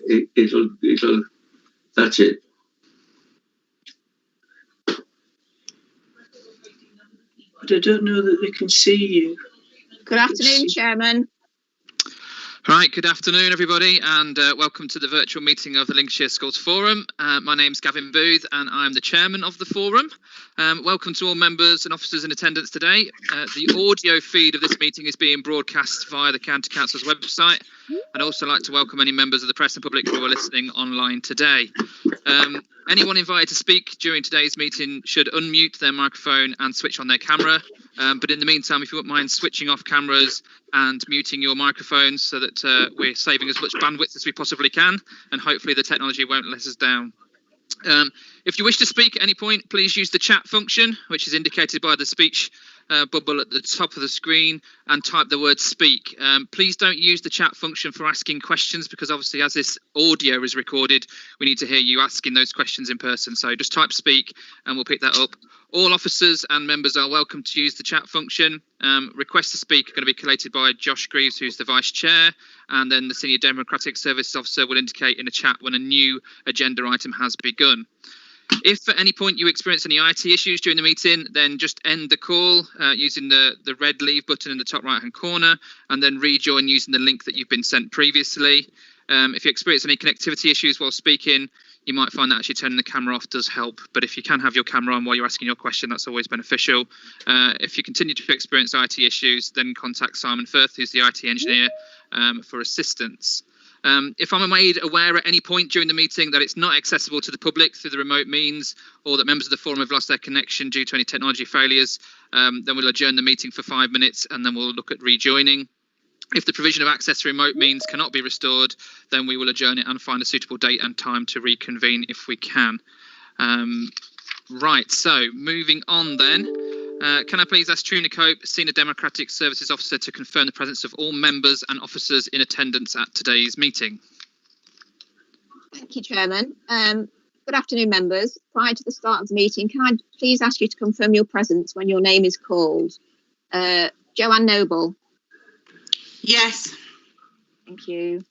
it'll that's it. But I don't know that they can see you. Good afternoon, Chairman. Right, good afternoon everybody, and welcome to the virtual meeting of the Lincolnshire Schools Forum. My name's Gavin Booth and I'm the chairman of the forum. Welcome to all members and officers in attendance today. The audio feed of this meeting is being broadcast via the County Council's website. I'd also like to welcome any members of the press and public who are listening online today. Anyone invited to speak during today's meeting should unmute their microphone and switch on their camera. But in the meantime, if you wouldn't mind switching off cameras and muting your microphones so that we're saving as much bandwidth as we possibly can, and hopefully the technology won't let us down. If you wish to speak at any point, please use the chat function, which is indicated by the speech bubble at the top of the screen, and type the word speak. Please don't use the chat function for asking questions, because obviously as this audio is recorded, we need to hear you asking those questions in person. So just type speak and we'll pick that up. All officers and members are welcome to use the chat function. Requests to speak are going to be collated by Josh Greaves, who's the Vice Chair, and then the Senior Democratic Services Officer will indicate in the chat when a new agenda item has begun. If at any point you experience any IT issues during the meeting, then just end the call using the red leave button in the top right hand corner, and then rejoin using the link that you've been sent previously. If you experience any connectivity issues while speaking, you might find that actually turning the camera off does help, but if you can have your camera on while you're asking your question, that's always beneficial. If you continue to experience IT issues, then contact Simon Firth, who's the IT engineer, for assistance. If I'm made aware at any point during the meeting that it's not accessible to the public through the remote means, or that members of the forum have lost their connection due to any technology failures, then we'll adjourn the meeting for 5 minutes and then we'll look at rejoining. If the provision of access to remote means cannot be restored, then we will adjourn it and find a suitable date and time to reconvene if we can. Right, so moving on then. Can I please ask Trina Cope, Senior Democratic Services Officer, to confirm the presence of all members and officers in attendance at today's meeting? Thank you, Chairman. Good afternoon, members. Prior to the start of the meeting, can I please ask you to confirm your presence when your name is called? Joanne Noble. Yes. Thank you.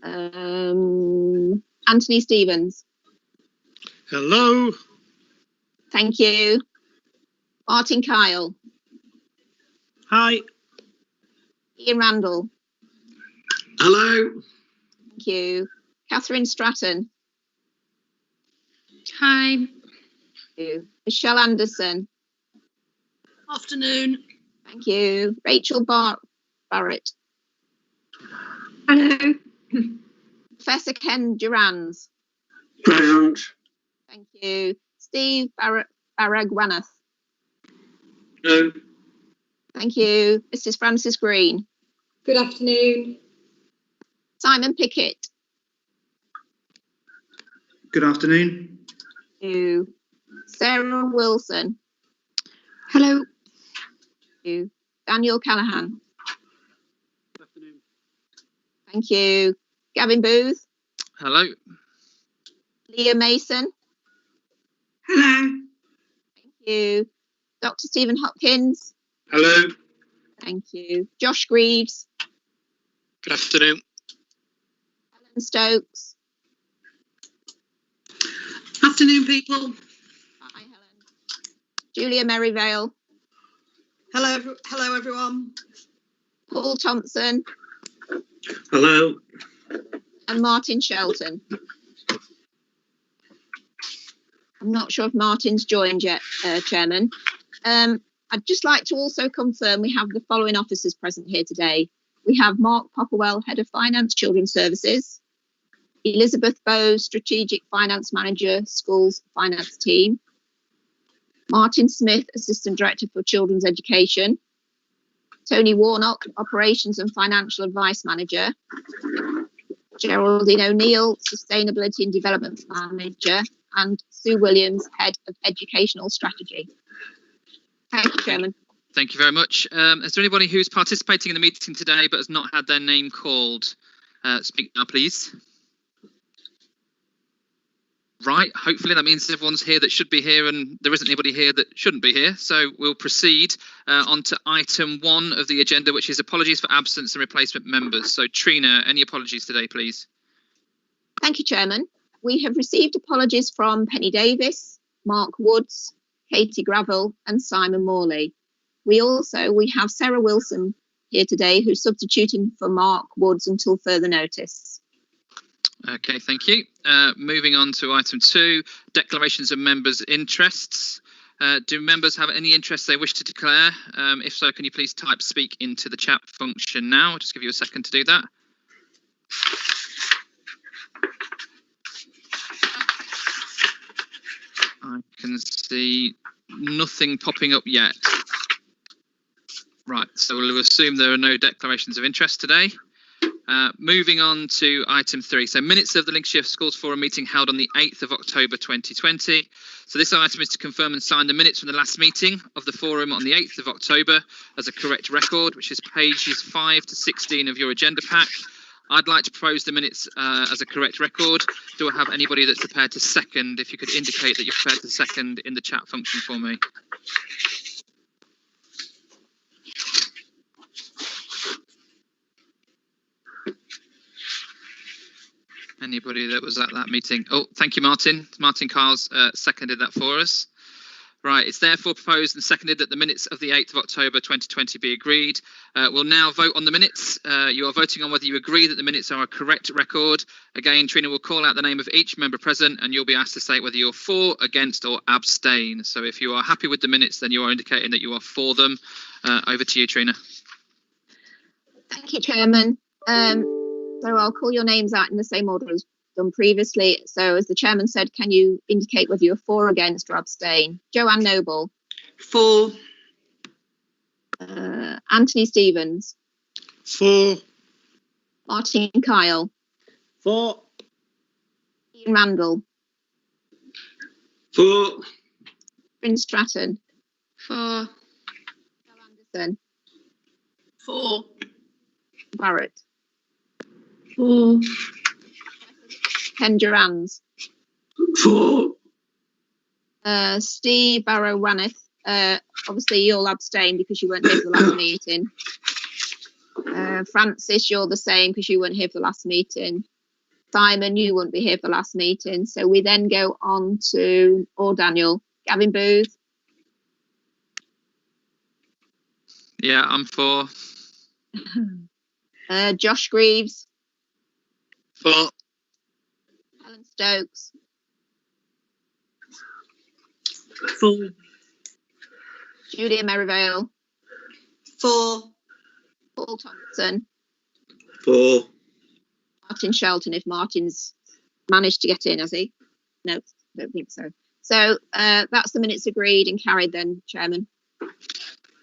Anthony Stevens. Hello. Thank you. Martin Kyle. Hi. Ian Randall. Hello. Thank you. Catherine Stratton. Hi. Thank you. Michelle Anderson. Afternoon. Thank you. Rachel Barrett. Hello. Professor Ken Durans. Present. Thank you. Steve Baragwanath. No. Thank you. Mrs. Frances Green. Good afternoon. Simon Pickett. Good afternoon. Thank you. Sarah Wilson. Hello. Thank you. Daniel Callaghan. Good afternoon. Thank you. Gavin Booth. Hello. Leah Mason. Hello. Thank you. Dr. Stephen Hopkins. Hello. Thank you. Josh Greaves. Good afternoon. Helen Stokes. Afternoon, people. Hi, Helen. Julia Merivale. Hello, everyone. Paul Thompson. Hello. And Martin Shelton. I'm not sure if Martin's joined yet, Chairman. I'd just like to also confirm we have the following officers present here today. We have Mark Popperwell, Head of Finance, Children's Services. Elizabeth Bowe, Strategic Finance Manager, Schools Finance Team. Martin Smith, Assistant Director for Children's Education. Tony Warnock, Operations and Financial Advice Manager. Geraldine O'Neill, Sustainability and Development Manager. And Sue Williams, Head of Educational Strategy. Thank you, Chairman. Thank you very much. Is there anybody who's participating in the meeting today but has not had their name called? Speak now, please. Right, hopefully that means everyone's here that should be here and there isn't anybody here that shouldn't be here. So we'll proceed on to item 1 of the agenda, which is apologies for absence and replacement members. So Trina, any apologies today, please? Thank you, Chairman. We have received apologies from Penny Davis, Mark Woods, Katie Gravel and Simon Morley. We have Sarah Wilson here today, who's substituting for Mark Woods until further notice. Okay, thank you. Moving on to item 2, declarations of members' interests. Do members have any interests they wish to declare? If so, can you please type speak into the chat function now? I'll just give you a second to do that. I can see nothing popping up yet. Right, so we'll assume there are no declarations of interest today. Moving on to item 3. So minutes of the Lincolnshire Schools Forum meeting held on the 8th of October 2020. So this item is to confirm and sign the minutes from the last meeting of the forum on the 8th of October as a correct record, which is pages 5 to 16 of your agenda pack. I'd like to propose the minutes as a correct record. Do I have anybody that's prepared to second? If you could indicate that you're prepared to second in the chat function for me. Anybody that was at that meeting? Oh, thank you, Martin. Martin Kyles seconded that for us. Right, it's therefore proposed and seconded that the minutes of the 8th of October 2020 be agreed. We'll now vote on the minutes. You are voting on whether you agree that the minutes are a correct record. Again, Trina will call out the name of each member present and you'll be asked to state whether you're for, against or abstain. So if you are happy with the minutes, then you are indicating that you are for them. Over to you, Trina. Thank you, Chairman. So I'll call your names out in the same order as done previously. So as the Chairman said, can you indicate whether you're for, against or abstain? Joanne Noble. For. Anthony Stevens. For. Martin Kyle. For. Ian Randall. For. Bryn Stratton. For. Bill Anderson. For. Barrett. For. Ken Durans. For. Steve Barrow-Wanneth. Obviously, you'll abstain because you weren't here for the last meeting. Francis, you're the same because you weren't here for the last meeting. Simon, you wouldn't be here for the last meeting. So we then go on to, or Daniel, Gavin Booth. Yeah, I'm for. Josh Greaves. For. Helen Stokes. For. Julia Merivale. For. Paul Thompson. For. Martin Shelton, if Martin's managed to get in, has he? No, don't think so. So that's the minutes agreed and carried then, Chairman.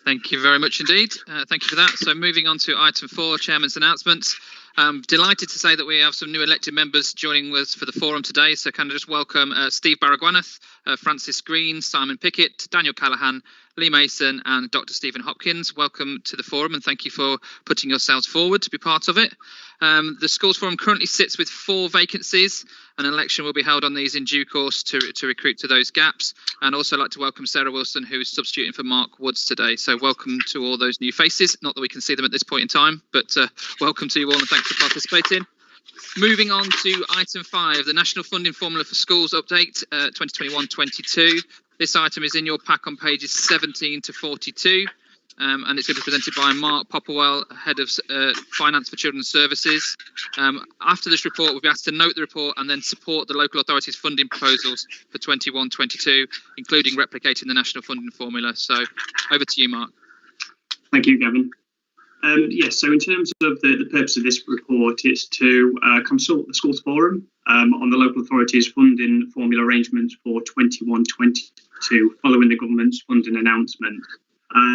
Thank you very much indeed. Thank you for that. So moving on to item 4, Chairman's announcements. I'm delighted to say that we have some new elected members joining us for the forum today. So can I just welcome Steve Barrow-Gwyneth, Francis Green, Simon Pickett, Daniel Callaghan, Lee Mason and Dr. Stephen Hopkins. Welcome to the forum and thank you for putting yourselves forward to be part of it. The Schools Forum currently sits with 4 vacancies. An election will be held on these in due course to recruit to those gaps. And also like to welcome Sarah Wilson, who is substituting for Mark Woods today. So welcome to all those new faces. Not that we can see them at this point in time, but welcome to you all and thanks for participating. Moving on to item 5, the National Funding Formula for Schools Update 2021-22. This item is in your pack on pages 17 to 42. And it's going to be presented by Mark Popperwell, Head of Finance for Children's Services. After this report, we'll be asked to note the report and then support the local authorities' funding proposals for 21-22, including replicating the national funding formula. So over to you, Mark. Thank you, Gavin. Yes, so in terms of the purpose of this report, it's to consult the Schools Forum on the local authorities' funding formula arrangements for 21-22, following the government's funding announcement.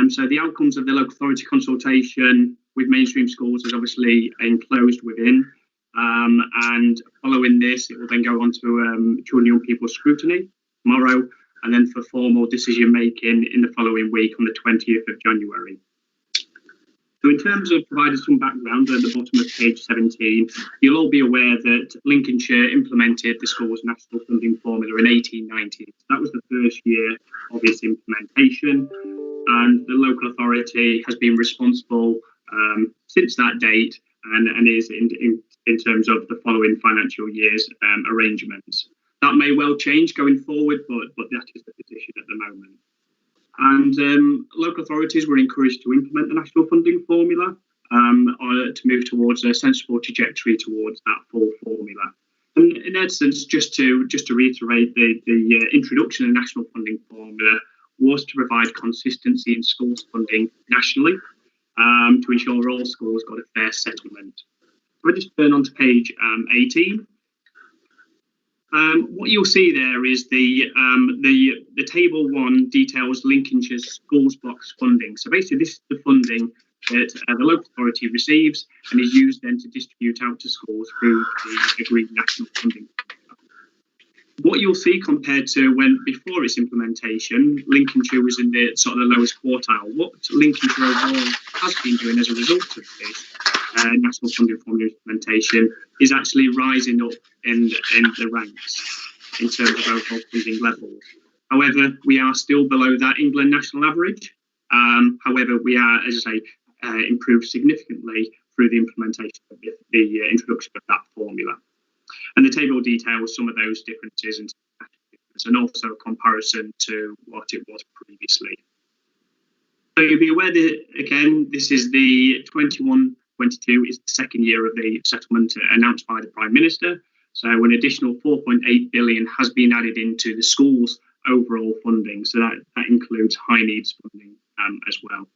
So the outcomes of the local authority consultation with mainstream schools is obviously enclosed within. And following this, it will then go on to children and young people's scrutiny tomorrow, and then for formal decision making in the following week on the 20th of January. So in terms of providing some background at the bottom of page 17, you'll all be aware that Lincolnshire implemented the school's national funding formula in 1890. That was the first year of its implementation, and the local authority has been responsible since that date and is in terms of the following financial year's arrangements. That may well change going forward, but that is the position at the moment. And local authorities were encouraged to implement the national funding formula to move towards a sensible trajectory towards that full formula. And in essence, just to reiterate, the introduction of the national funding formula was to provide consistency in schools funding nationally to ensure all schools got a fair settlement. So I just turn on to page 18. What you'll see there is the table 1 details Lincolnshire Schools Blocks funding. So basically, this is the funding that the local authority receives and is used then to distribute out to schools through the agreed national funding. What you'll see compared to when before its implementation, Lincolnshire was in the sort of the lowest quartile. What Lincolnshire overall has been doing as a result of this national funding formula implementation is actually rising up in the ranks in terms of overall funding levels. However, we are still below that England national average. However, we are, as I say, improved significantly through the implementation of the introduction of that formula. And the table details some of those differences and also a comparison to what it was previously. So you'll be aware that, again, this is the 21-22 is the second year of the settlement announced by the Prime Minister. So an additional 4.8 billion has been added into the schools' overall funding. So that includes high needs funding as well.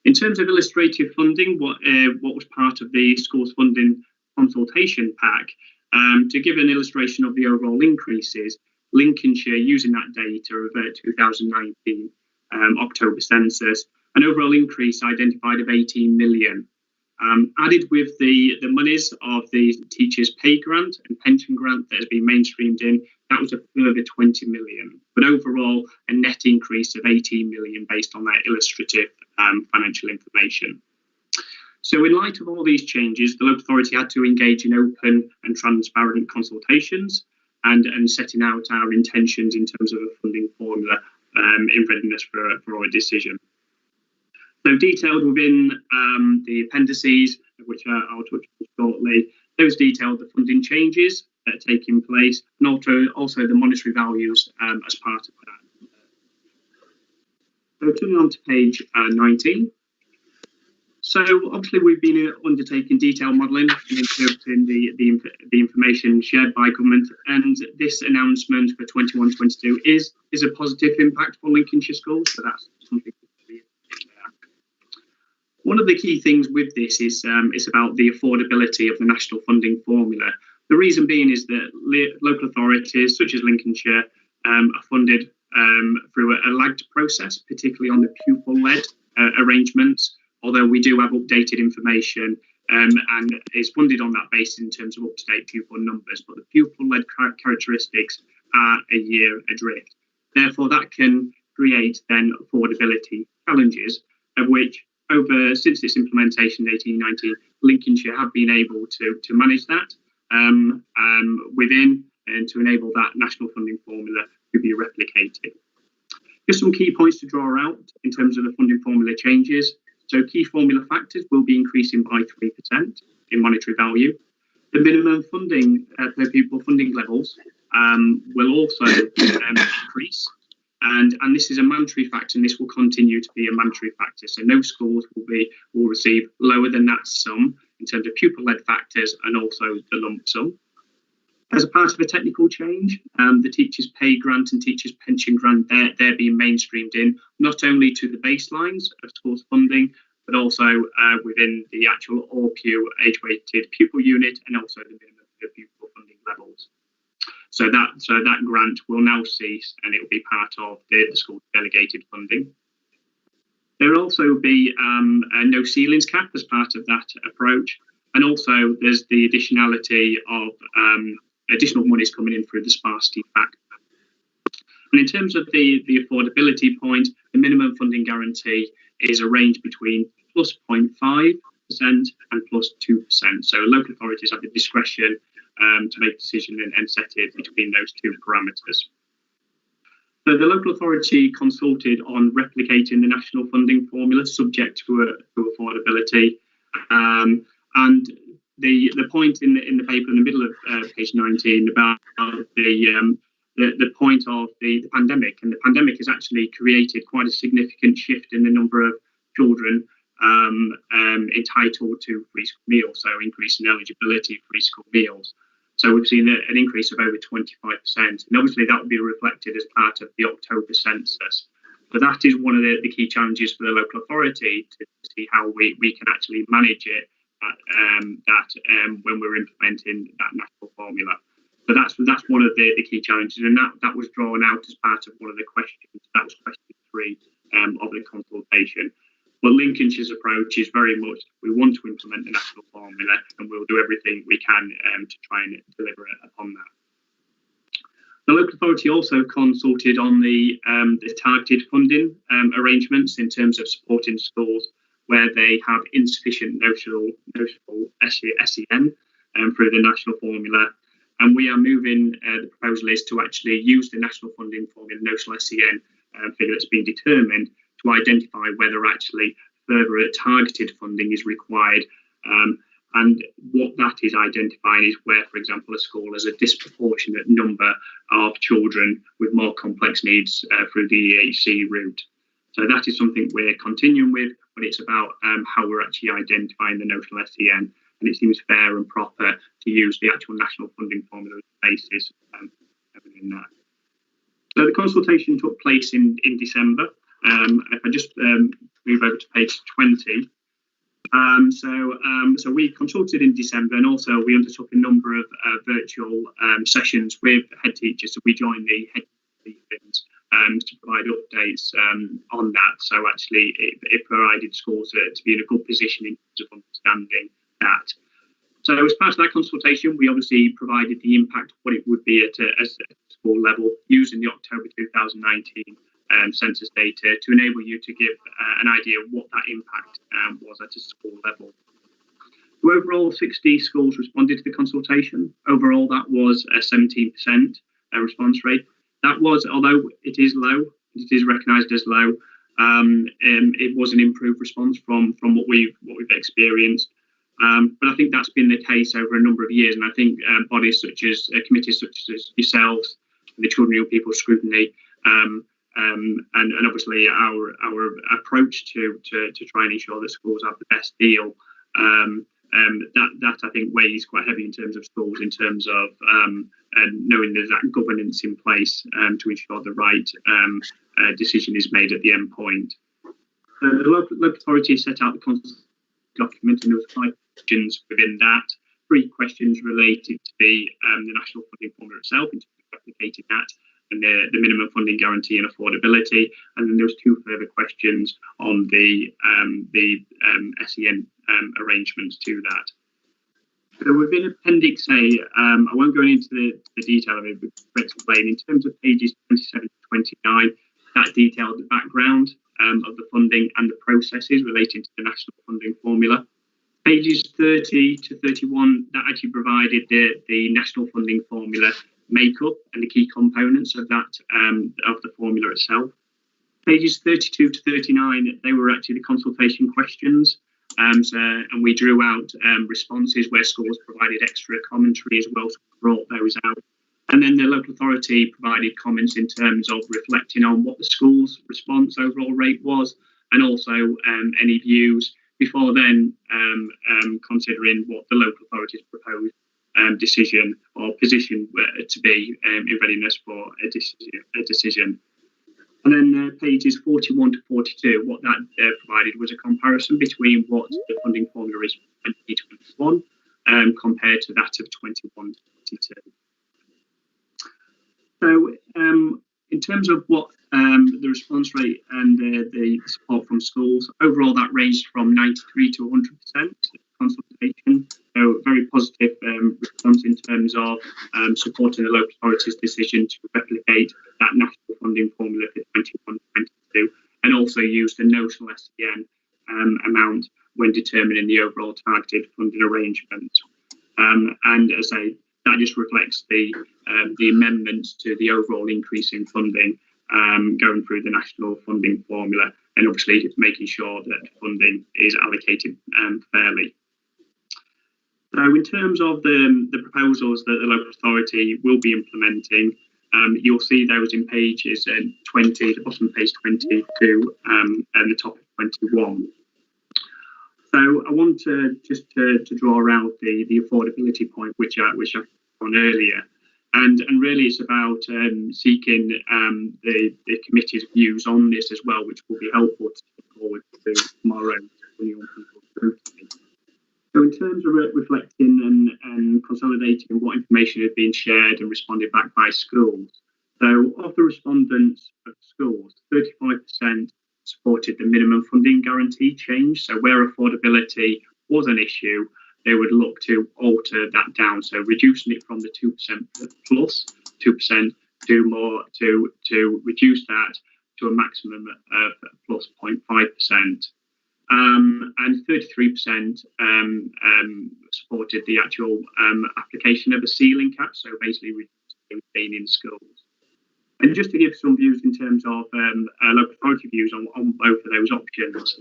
In terms of illustrative funding, what was part of the schools funding consultation pack, to give an illustration of the overall increases, Lincolnshire, using that data of 2019 October census, an overall increase identified of 18 million. Added with the monies of the teachers' pay grant and pension grant that has been mainstreamed in, that was a further 20 million. But overall, a net increase of 18 million based on that illustrative financial information. So in light of all these changes, the local authority had to engage in open and transparent consultations and setting out our intentions in terms of a funding formula in readiness for our decision. So detailed within the appendices, which I'll touch on shortly, those detailed the funding changes that are taking place and also the monetary values as part of that. So turning on to page 19. So obviously we've been undertaking detailed modelling and interpreting the information shared by government, and this announcement for 21-22 is a positive impact for Lincolnshire schools, so that's something to be there. One of the key things with this is about the affordability of the national funding formula. The reason being is that local authorities such as Lincolnshire are funded through a lagged process, particularly on the pupil-led arrangements. Although we do have updated information and is funded on that basis in terms of up-to-date pupil numbers, but the pupil-led characteristics are a year adrift. Therefore, that can create then affordability challenges, of which since its implementation in 1890, Lincolnshire have been able to manage that within and to enable that national funding formula to be replicated. Just some key points to draw out in terms of the funding formula changes. So key formula factors will be increasing by 3% in monetary value. The minimum funding per pupil funding levels will also increase. And this is a mandatory factor, and this will continue to be a mandatory factor. So no schools will receive lower than that sum in terms of pupil-led factors and also the lump sum. As a part of a technical change, the teachers' pay grant and teachers' pension grant, they're being mainstreamed in, not only to the baselines of schools funding, but also within the actual all-pew age-weighted pupil unit and also the minimum pupil funding levels. So that grant will now cease and it will be part of the school delegated funding. There will also be a no ceilings cap as part of that approach. And also there's the additionality of additional monies coming in through the sparsity factor. And in terms of the affordability point, the minimum funding guarantee is a range between plus 0.5% and plus 2%. So local authorities have the discretion to make a decision and set it between those two parameters. So the local authority consulted on replicating the national funding formula subject to affordability. And the point in the paper in the middle of page 19 about the point of the pandemic, and the pandemic has actually created quite a significant shift in the number of children entitled to free school meals, so increase in eligibility for free school meals. So we've seen an increase of over 25%, and obviously that will be reflected as part of the October census. So that is one of the key challenges for the local authority, to see how we can actually manage it when we're implementing that national formula. So that's one of the key challenges, and that was drawn out as part of one of the questions. That was question 3 of the consultation. But Lincolnshire's approach is very much, we want to implement the national formula, and we'll do everything we can to try and deliver upon that. The local authority also consulted on the targeted funding arrangements in terms of supporting schools where they have insufficient notional SEN through the national formula. And we are moving, the proposal is to actually use the national funding formula, notional SEN figure that's been determined, to identify whether actually further targeted funding is required. And what that is identifying is where, for example, a school has a disproportionate number of children with more complex needs through the EHC route. So that is something we're continuing with, but it's about how we're actually identifying the notional SEN. And it seems fair and proper to use the actual national funding formula as a basis in that. So the consultation took place in December. If I just move over to page 20. So we consulted in December, and also we undertook a number of virtual sessions with head teachers. So we joined the head teachers to provide updates on that. So actually it provided schools to be in a good position in terms of understanding that. So as part of that consultation, we obviously provided the impact of what it would be at a school level using the October 2019 census data to enable you to give an idea of what that impact was at a school level. So overall, 60 schools responded to the consultation. Overall, that was a 17% response rate. That was, although it is low, it is recognised as low. It was an improved response from what we've experienced. But I think that's been the case over a number of years, and I think bodies such as committees such as yourselves, the Children and Young People Scrutiny, and obviously our approach to try and ensure that schools have the best deal, that I think weighs quite heavy in terms of schools, in terms of knowing there's that governance in place to ensure the right decision is made at the end point. The local authority set out the consultation document, and there was 5 questions within that. 3 questions related to the national funding formula itself, in terms of replicating that, and the minimum funding guarantee and affordability. And then there was 2 further questions on the SEN arrangements to that. So within Appendix A, I won't go into the detail of it, but to explain, in terms of pages 27 to 29, that detailed the background of the funding and the processes relating to the national funding formula. Pages 30 to 31, that actually provided the national funding formula makeup and the key components of that of the formula itself. Pages 32 to 39, they were actually the consultation questions, and we drew out responses where schools provided extra commentary as well, to brought those out. And then the local authority provided comments in terms of reflecting on what the school's response overall rate was, and also any views before then considering what the local authority's proposed decision or position to be in readiness for a decision. And then pages 41 to 42, what that provided was a comparison between what the funding formula is for 2021 compared to that of 21-22. So in terms of what the response rate and the support from schools, overall that ranged from 93 to 100% consultation. So very positive response in terms of supporting the local authority's decision to replicate that national funding formula for 21-22, and also use the notional SEN amount when determining the overall targeted funding arrangement. And as I say, that just reflects the amendments to the overall increase in funding going through the national funding formula, and obviously making sure that funding is allocated fairly. So in terms of the proposals that the local authority will be implementing, you'll see those in pages 20, the bottom of page 22 and the top of 21. So I want to just to draw out the affordability point, which I on earlier, and really it's about seeking the committee's views on this as well, which will be helpful to take forward to tomorrow when you want people scrutiny. So in terms of reflecting and consolidating what information is being shared and responded back by schools, so of the respondents of schools, 35% supported the minimum funding guarantee change. So where affordability was an issue, they would look to alter that down. So reducing it from the 2% plus 2% to reduce that to a maximum of plus 0.5%. And 33% supported the actual application of a ceiling cap, so basically reducing in schools. And just to give some views in terms of local authority views on both of those options,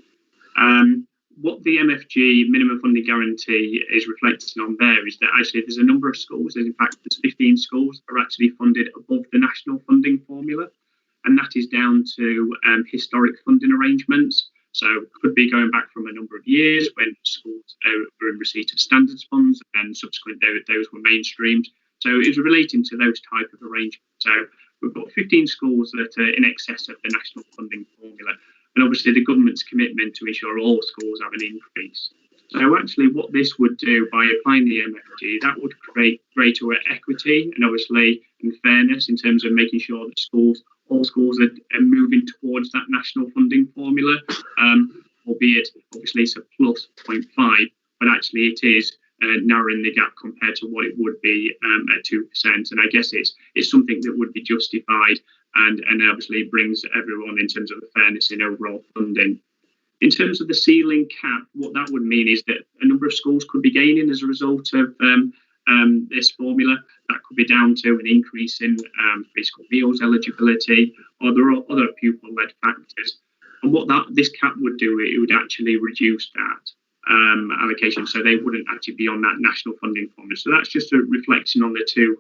what the MFG minimum funding guarantee is reflecting on there is that actually there's a number of schools, in fact there's 15 schools are actually funded above the national funding formula, and that is down to historic funding arrangements. So it could be going back from a number of years when schools were in receipt of standards funds and subsequently those were mainstreamed. So it's relating to those type of arrangements. So we've got 15 schools that are in excess of the national funding formula. And obviously the government's commitment to ensure all schools have an increase. So actually what this would do by applying the MFG, that would create greater equity and obviously and fairness in terms of making sure that all schools are moving towards that national funding formula, albeit obviously it's a plus 0.5, but actually it is narrowing the gap compared to what it would be at 2%. And I guess it's something that would be justified and obviously brings everyone in terms of the fairness in overall funding. In terms of the ceiling cap, what that would mean is that a number of schools could be gaining as a result of this formula. That could be down to an increase in free school meals eligibility, or there are other pupil-led factors. And what this cap would do, it would actually reduce that allocation, so they wouldn't actually be on that national funding formula. So that's just a reflection on the two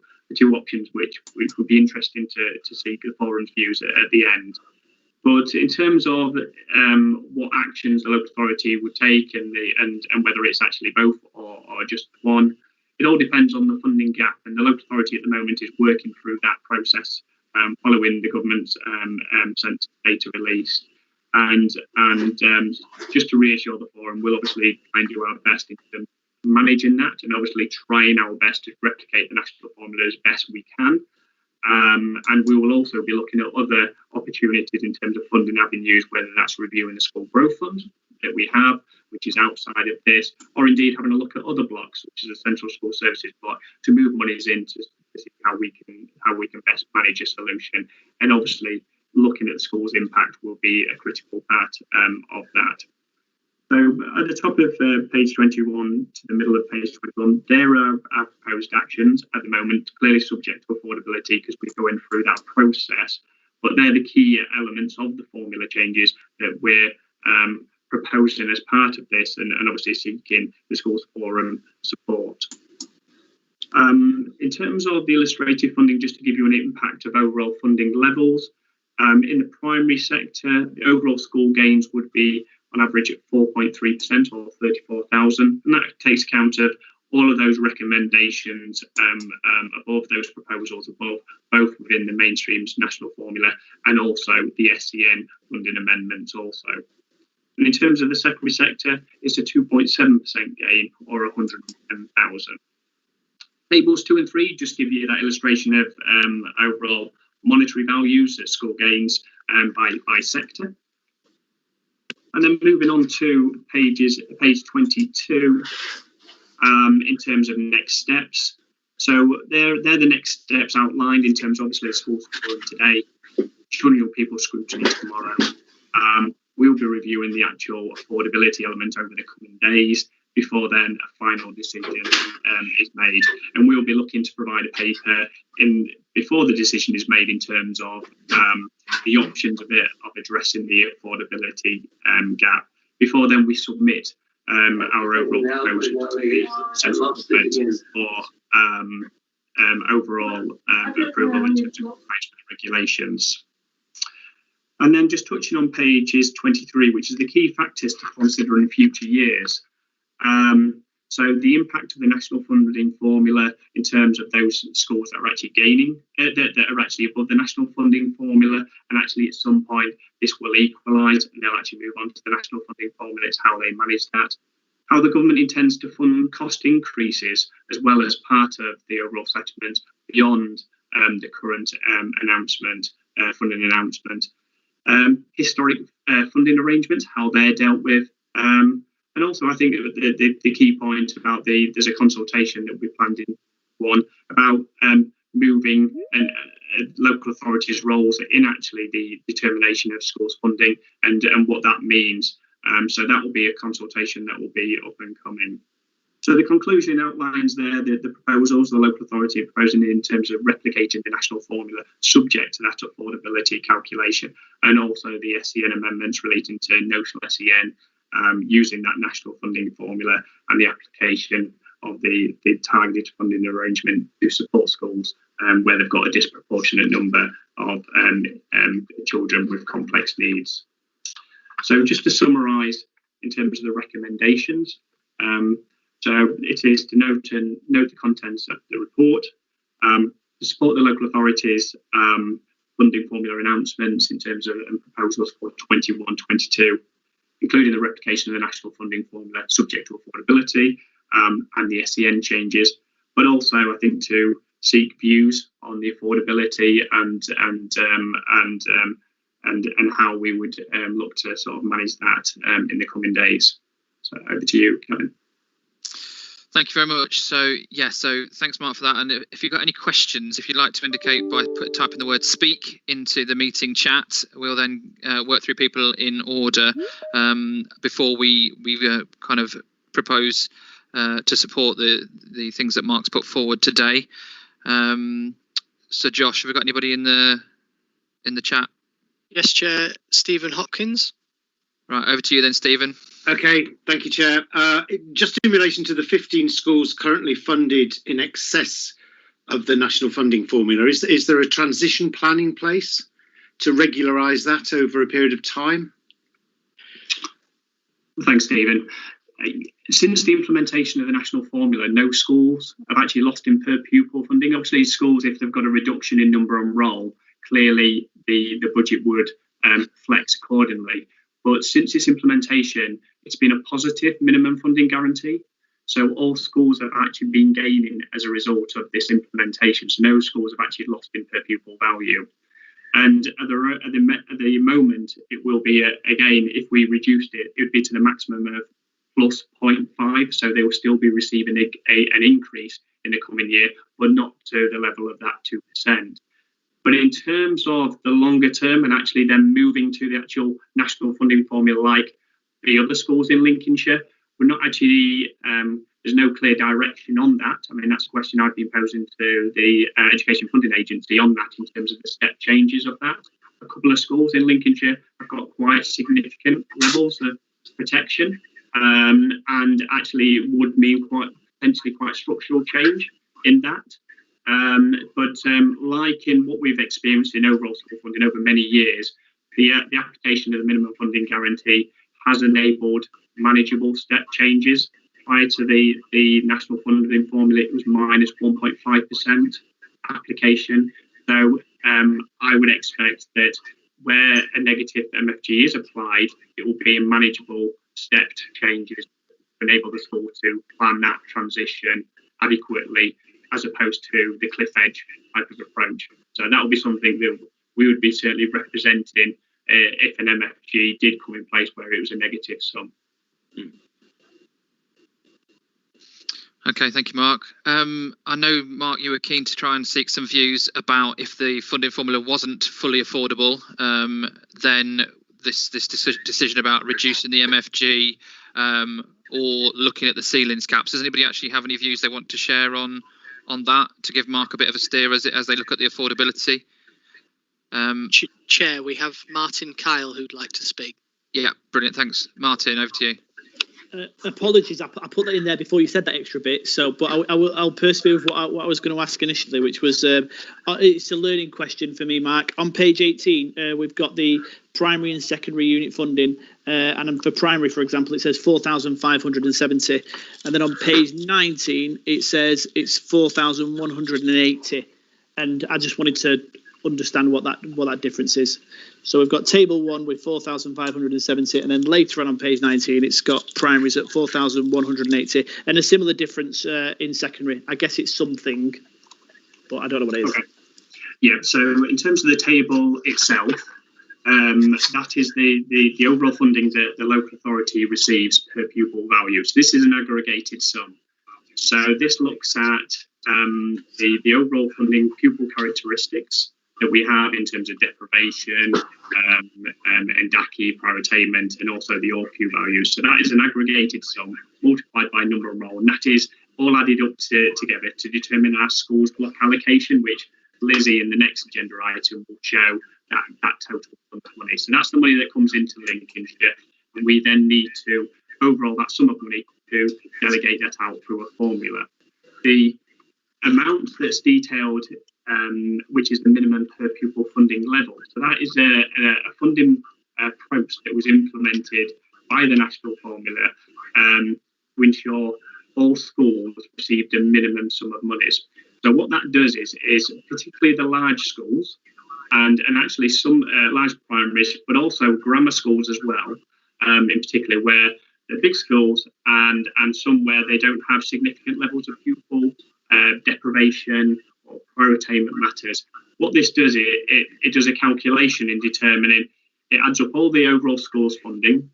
options, which would be interesting to see the forum's views at the end. But in terms of what actions the local authority would take and whether it's actually both or just one, it all depends on the funding gap, and the local authority at the moment is working through that process following the government's census data release. And just to reassure the forum, we'll obviously try and do our best in terms of managing that and obviously trying our best to replicate the national formula as best we can. And we will also be looking at other opportunities in terms of funding avenues, whether that's reviewing the school growth fund that we have, which is outside of this, or indeed having a look at other blocks, which is a central school services block, to move monies into see how we can best manage a solution. And obviously looking at the school's impact will be a critical part of that. So at the top of page 21 to the middle of page 21, there are our proposed actions at the moment, clearly subject to affordability because we're going through that process. But they're the key elements of the formula changes that we're proposing as part of this and obviously seeking the Schools Forum support. In terms of the illustrative funding, just to give you an impact of overall funding levels, in the primary sector, the overall school gains would be on average at 4.3% or 34,000, and that takes account of all of those recommendations above, those proposals above, both within the mainstream's national formula and also the SEN funding amendments also. And in terms of the secondary sector, it's a 2.7% gain or 110,000. Tables 2 and 3 just give you that illustration of overall monetary values at school gains by sector. And then moving on to page 22, in terms of next steps. So they're the next steps outlined in terms of obviously the Schools Forum today, shunning people scrutiny tomorrow. We'll be reviewing the actual affordability element over the coming days. Before then, a final decision is made, and we'll be looking to provide a paper before the decision is made in terms of the options of addressing the affordability gap. Before then, we submit our overall proposal to the central government for overall approval in terms of regulations. And then just touching on pages 23, which is the key factors to consider in future years. So the impact of the national funding formula in terms of those schools that are actually gaining, that are actually above the national funding formula, and actually at some point this will equalise and they'll actually move on to the national funding formula. It's how they manage that. How the government intends to fund cost increases as well as part of the overall settlement beyond the current funding announcement. Historic funding arrangements, how they're dealt with. And also, I think the key point about there's a consultation that we planned in one about moving local authorities' roles in actually the determination of schools funding and what that means. So that will be a consultation that will be up and coming. So the conclusion outlines there the proposals the local authority are proposing in terms of replicating the national formula subject to that affordability calculation, and also the SEN amendments relating to notional SEN using that national funding formula and the application of the targeted funding arrangement to support schools where they've got a disproportionate number of children with complex needs. So just to summarise in terms of the recommendations, so it is to note the contents of the report, to support the local authorities' funding formula announcements in terms of proposals for 21-22, including the replication of the national funding formula subject to affordability and the SEN changes, but also I think to seek views on the affordability and how we would look to sort of manage that in the coming days. So over to you, Kevin. Thank you very much. So thanks, Mark, for that. And if you've got any questions, if you'd like to indicate by typing the word "speak" into the meeting chat, we'll then work through people in order before we kind of propose to support the things that Mark's put forward today. So, Josh, have we got anybody in the chat? Yes, Chair. Stephen Hopkins. Right, over to you then, Stephen. Okay, thank you, Chair. Just in relation to the 15 schools currently funded in excess of the national funding formula, is there a transition plan in place to regularise that over a period of time? Thanks, Stephen. Since the implementation of the national formula, no schools have actually lost in per pupil funding. Obviously, schools, if they've got a reduction in number and roll, clearly the budget would flex accordingly. But since its implementation, it's been a positive minimum funding guarantee. So all schools have actually been gaining as a result of this implementation. So no schools have actually lost in per pupil value. And at the moment, it will be, again, if we reduced it, it would be to the maximum of plus 0.5. So they will still be receiving an increase in the coming year, but not to the level of that 2%. But in terms of the longer term and actually then moving to the actual national funding formula like the other schools in Lincolnshire, we're not actually, there's no clear direction on that. I mean, that's a question I've been posing to the Education Funding Agency on that in terms of the step changes of that. A couple of schools in Lincolnshire have got quite significant levels of protection and actually would mean potentially quite structural change in that. But like in what we've experienced in overall school funding over many years, the application of the minimum funding guarantee has enabled manageable step changes. Prior to the national funding formula, it was minus 1.5% application. So I would expect that where a negative MFG is applied, it will be a manageable stepped changes to enable the school to plan that transition adequately, as opposed to the cliff edge type of approach. So that will be something that we would be certainly representing if an MFG did come in place where it was a negative sum. Okay, thank you, Mark. I know, Mark, you were keen to try and seek some views about if the funding formula wasn't fully affordable, then this decision about reducing the MFG or looking at the ceilings caps. Does anybody actually have any views they want to share on that to give Mark a bit of a steer as they look at the affordability? Chair, we have Martin Kyle who'd like to speak. Yeah, brilliant. Thanks, Martin. Over to you. apologies, I put that in there before you said that extra bit. So, but I'll persevere with what I was going to ask initially, which was it's a learning question for me, Mark. On page 18, we've got the primary and secondary unit funding, and for primary, for example, it says 4,570, and then on page 19 it says it's 4,180, and I just wanted to understand what that difference is. So we've got table 1 with 4,570, and then later on page 19 it's got primaries at 4,180, and a similar difference in secondary. I guess it's something, but I don't know what it is. Okay. Yeah, so in terms of the table itself, that is the overall funding that the local authority receives per pupil value. So this is an aggregated sum. So this looks at the overall funding pupil characteristics that we have in terms of deprivation, ENDACI, prior attainment, and also the ORQ values. So that is an aggregated sum multiplied by number and roll, and that is all added up together to determine our schools block allocation, which Lizzie in the next agenda item will show that total money. So that's the money that comes into Lincolnshire, and we then need to overall that sum of money to delegate that out through a formula. The amount that's detailed, which is the minimum per pupil funding level. So that is a funding approach that was implemented by the national formula to ensure all schools received a minimum sum of monies. So what that does is particularly the large schools and actually some large primaries, but also grammar schools as well, in particular where the big schools and some where they don't have significant levels of pupil deprivation or prior attainment matters. What this does, it does a calculation in determining, it adds up all the overall schools funding,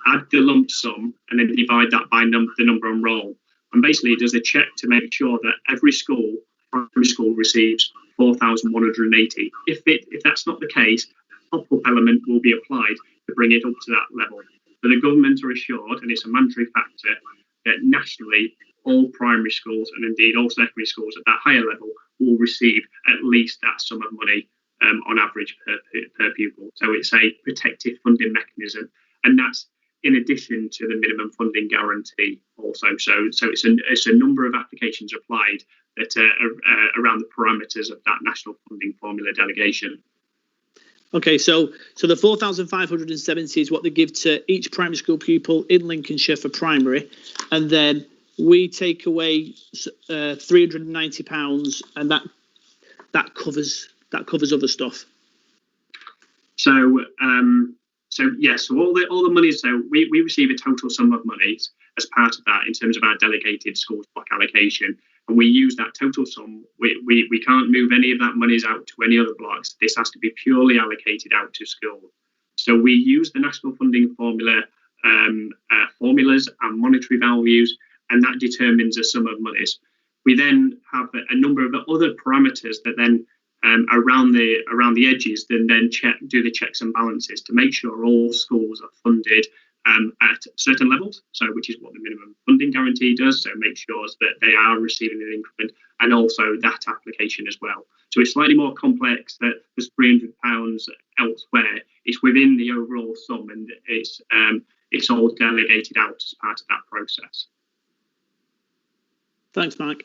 add the lump sum, and then divide that by the number on roll. And basically it does a check to make sure that every school, primary school, receives 4,180. If that's not the case, a top-up element will be applied to bring it up to that level. So the government are assured, and it's a mandatory factor, that nationally all primary schools and indeed all secondary schools at that higher level will receive at least that sum of money on average per pupil. So it's a protective funding mechanism, and that's in addition to the minimum funding guarantee also. So it's a number of applications applied that are around the parameters of that national funding formula delegation. Okay, so the 4,570 is what they give to each primary school pupil in Lincolnshire for primary, and then we take away £390, and that covers other stuff. So all the money. So we receive a total sum of monies as part of that in terms of our delegated schools block allocation, and we use that total sum. We can't move any of that monies out to any other blocks. This has to be purely allocated out to schools. So we use the national funding formula formulas and monetary values, and that determines a sum of monies. We then have a number of other parameters that then around the edges, then do the checks and balances to make sure all schools are funded at certain levels. So, which is what the minimum funding guarantee does. So, make sure that they are receiving an increment, and also that application as well. So, it's slightly more complex. That there's £300 elsewhere. It's within the overall sum, and it's all delegated out as part of that process. Thanks, Mark.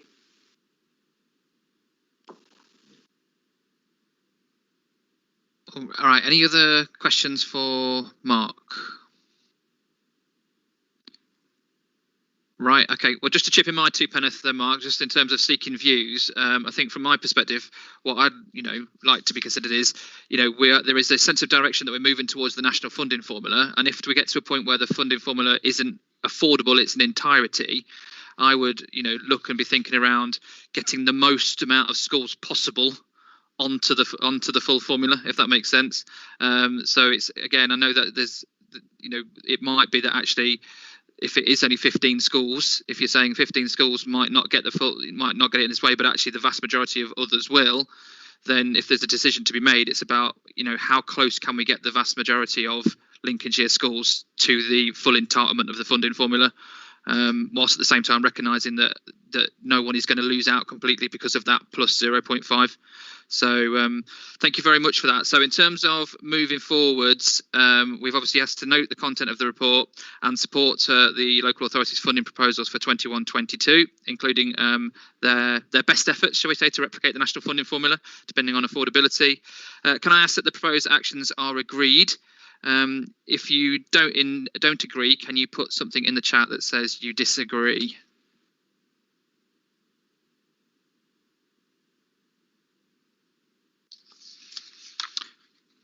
All right, any other questions for Mark? Right, okay. Well, just to chip in my two penneth there, Mark, just in terms of seeking views, I think from my perspective, what I'd like to be considered is, there is a sense of direction that we're moving towards the national funding formula, and if we get to a point where the funding formula isn't affordable, it's an entirety, I would, look and be thinking around getting the most amount of schools possible onto the full formula, if that makes sense. So it's, again, I know that there's, it might be that actually, if it is only 15 schools, if you're saying 15 schools might not get it in this way, but actually the vast majority of others will, then if there's a decision to be made, it's about, how close can we get the vast majority of Lincolnshire schools to the full entitlement of the funding formula. whilst at the same time recognising that no one is going to lose out completely because of that plus 0.5. So thank you very much for that. So in terms of moving forwards, we've obviously asked to note the content of the report and support the local authorities funding proposals for 21-22, including their best efforts, shall we say, to replicate the national funding formula, depending on affordability. Can I ask that the proposed actions are agreed? If you don't agree, can you put something in the chat that says you disagree?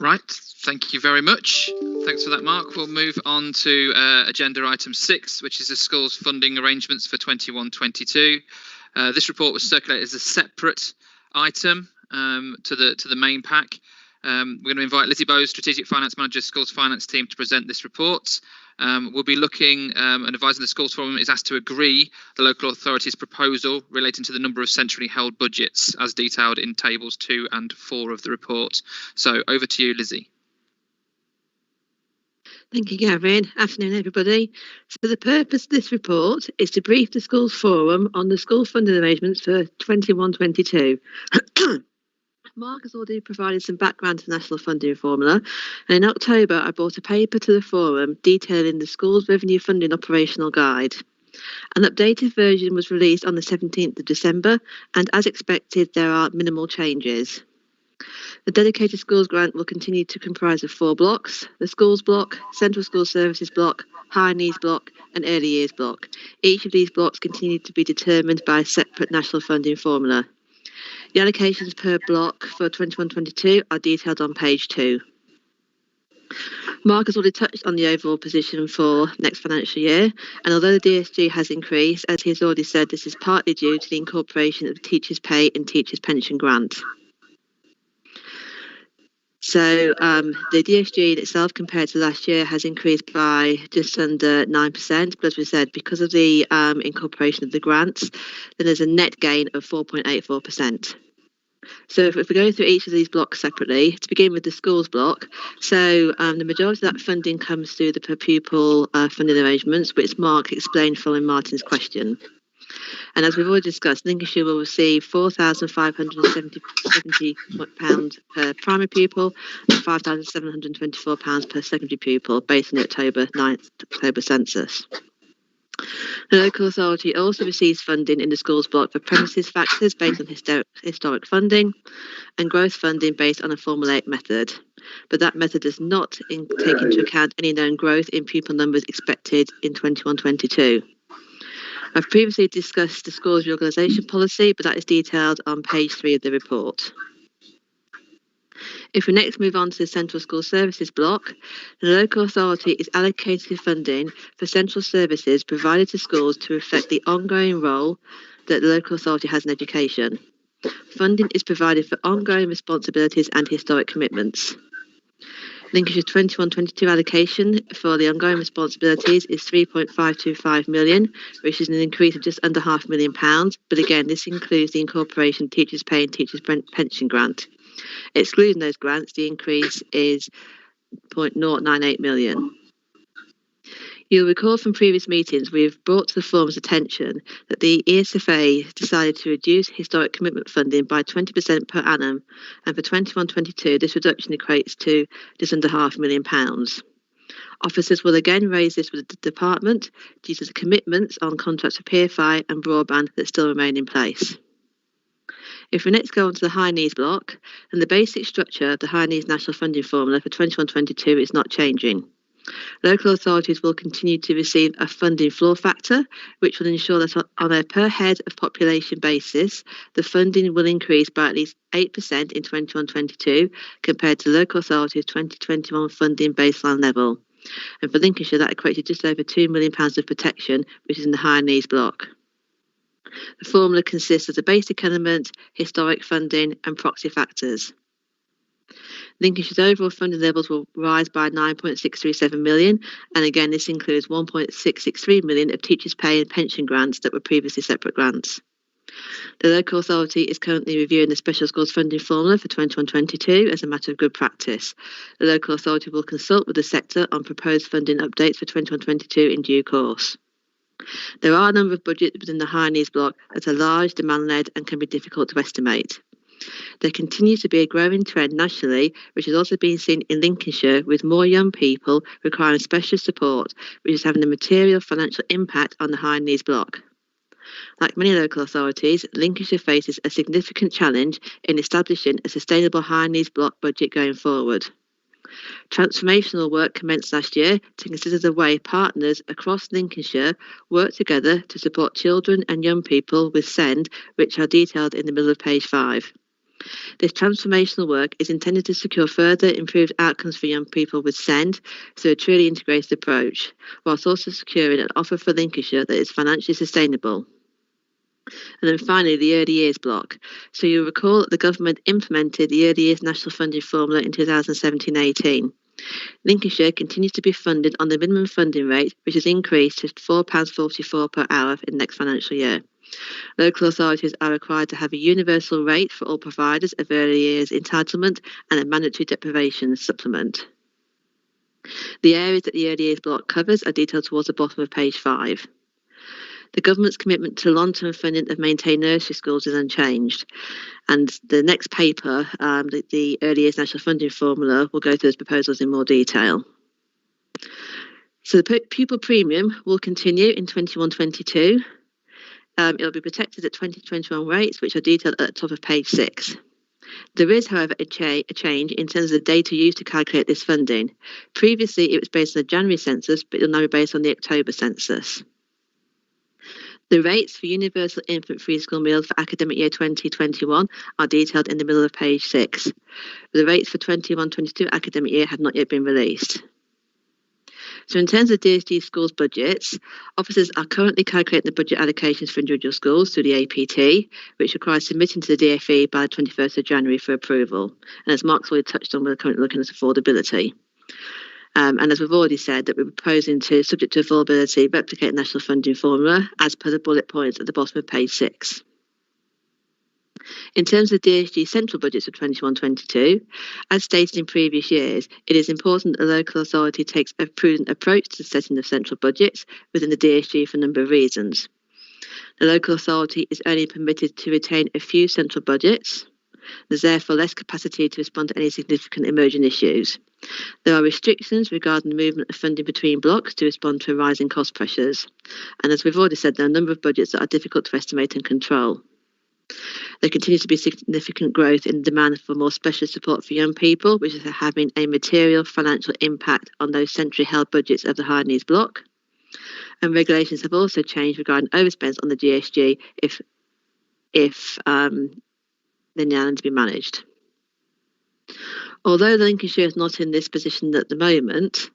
Right, thank you very much. Thanks for that, Mark. We'll move on to agenda item 6, which is the schools funding arrangements for 21-22. This report was circulated as a separate item to the main pack. We're going to invite Lizzie Bowes, Strategic Finance Manager, Schools Finance Team, to present this report. We'll be looking and advising the Schools Forum is asked to agree the local authority's proposal relating to the number of centrally held budgets as detailed in tables 2 and 4 of the report. So over to you, Lizzie. Thank you, Gavin. Afternoon, everybody. So the purpose of this report is to brief the Schools Forum on the school funding arrangements for 21-22. Mark has already provided some background to the national funding formula, and in October I brought a paper to the forum detailing the school's revenue funding operational guide. An updated version was released on the 17th of December, and as expected there are minimal changes. The dedicated schools grant will continue to comprise of 4 blocks: the schools block, central school services block, high needs block and early years block. Each of these blocks continue to be determined by a separate national funding formula. The allocations per block for 21-22 are detailed on page 2. Mark has already touched on the overall position for next financial year, and although the DSG has increased, as he has already said, this is partly due to the incorporation of the Teachers' Pay and Teachers' Pension Grant. So the DSG itself compared to last year has increased by just under 9%, but as we said, because of the incorporation of the grants, then there's a net gain of 4.84%. So if we go through each of these blocks separately, to begin with the schools block, so the majority of that funding comes through the per pupil funding arrangements, which Mark explained following Martin's question. And as we've already discussed, Lincolnshire will receive £4,570 per primary pupil and £5,724 per secondary pupil based on the October census. The local authority also receives funding in the schools block for premises factors based on historic funding and growth funding based on a formulaic method. But that method does not take into account any known growth in pupil numbers expected in 21-22. I've previously discussed the school's reorganisation policy, but that is detailed on page 3 of the report. If we next move on to the Central School Services block, the local authority is allocated funding for central services provided to schools to reflect the ongoing role that the local authority has in education. Funding is provided for ongoing responsibilities and historic commitments. Lincolnshire's 21-22 allocation for the ongoing responsibilities is £3.525 million, which is an increase of just under £500,000. But again, this includes the incorporation of Teachers' Pay and Teachers' Pension Grant. Excluding those grants, the increase is £0.098 million. You'll recall from previous meetings we've brought to the forum's attention that the ESFA decided to reduce historic commitment funding by 20% per annum, and for 21-22 this reduction equates to just under £500,000. Officers will again raise this with the department due to the commitments on contracts for PFI and broadband that still remain in place. If we next go on to the high needs block, then the basic structure of the high needs national funding formula for 21-22 is not changing. Local authorities will continue to receive a funding floor factor, which will ensure that on a per head of population basis, the funding will increase by at least 8% in 21-22 compared to local authorities' 2021 funding baseline level. And for Lincolnshire, that equates to just over £2 million of protection, which is in the high needs block. The formula consists of the basic element, historic funding and proxy factors. Lincolnshire's overall funding levels will rise by 9.637 million, and again this includes 1.663 million of Teachers' Pay and Pension Grants that were previously separate grants. The local authority is currently reviewing the special schools funding formula for 21-22 as a matter of good practice. The local authority will consult with the sector on proposed funding updates for 21-22 in due course. There are a number of budgets within the high needs block that are large, demand-led and can be difficult to estimate. There continues to be a growing trend nationally, which has also been seen in Lincolnshire, with more young people requiring special support, which is having a material financial impact on the high needs block. Like many local authorities, Lincolnshire faces a significant challenge in establishing a sustainable high needs block budget going forward. Transformational work commenced last year to consider the way partners across Lincolnshire work together to support children and young people with SEND, which are detailed in the middle of page 5. This transformational work is intended to secure further improved outcomes for young people with SEND through a truly integrated approach, whilst also securing an offer for Lincolnshire that is financially sustainable. And then finally, the early years block. So you'll recall that the government implemented the early years national funding formula in 2017-18. Lincolnshire continues to be funded on the minimum funding rate, which has increased to £4.44 per hour in the next financial year. Local authorities are required to have a universal rate for all providers of early years entitlement and a mandatory deprivation supplement. The areas that the early years block covers are detailed towards the bottom of page 5. The government's commitment to long-term funding of maintained nursery schools is unchanged. And the next paper, the Early Years National Funding Formula, will go through those proposals in more detail. So the pupil premium will continue in 21-22. It'll be protected at 2021 rates, which are detailed at the top of page 6. There is, however, a change in terms of the data used to calculate this funding. Previously, it was based on the January census, but it'll now be based on the October census. The rates for universal infant free school meals for academic year 2021 are detailed in the middle of page 6. The rates for 21-22 academic year have not yet been released. So in terms of DSG schools budgets, officers are currently calculating the budget allocations for individual schools through the APT, which requires submitting to the DfE by the 21st of January for approval. And as Mark's already touched on, we're currently looking at affordability. And as we've already said, that we're proposing to, subject to affordability, replicate national funding formula as per the bullet points at the bottom of page 6. In terms of DSG central budgets for 21-22, as stated in previous years, it is important that the local authority takes a prudent approach to the setting of central budgets within the DSG for a number of reasons. The local authority is only permitted to retain a few central budgets. There's therefore less capacity to respond to any significant emerging issues. There are restrictions regarding the movement of funding between blocks to respond to rising cost pressures. And as we've already said, there are a number of budgets that are difficult to estimate and control. There continues to be significant growth in demand for more specialist support for young people, which is having a material financial impact on those centrally held budgets of the high needs block. And regulations have also changed regarding overspends on the DSG if they now need to be managed. Although Lincolnshire is not in this position at the moment,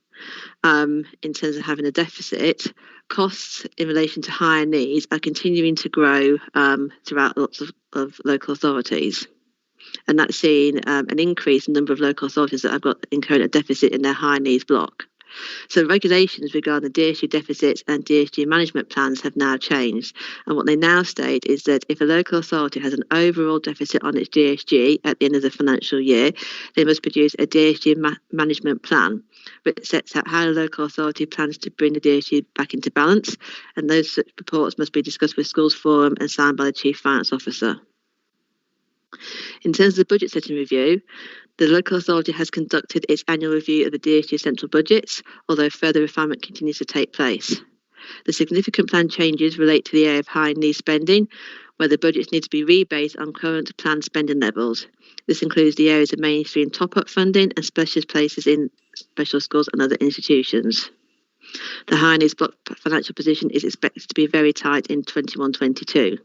in terms of having a deficit, costs in relation to higher needs are continuing to grow throughout lots of local authorities. And that's seen an increase in the number of local authorities that have got incurred a deficit in their high needs block. So regulations regarding the DSG deficits and DSG management plans have now changed. And what they now state is that if a local authority has an overall deficit on its DSG at the end of the financial year, they must produce a DSG management plan, which sets out how the local authority plans to bring the DSG back into balance. And those such reports must be discussed with Schools Forum and signed by the Chief Finance Officer. In terms of the budget setting review, the local authority has conducted its annual review of the DSG central budgets, although further refinement continues to take place. The significant plan changes relate to the area of high needs spending, where the budgets need to be rebased on current planned spending levels. This includes the areas of mainstream top-up funding and specialist places in special schools and other institutions. The high needs block financial position is expected to be very tight in 21-22.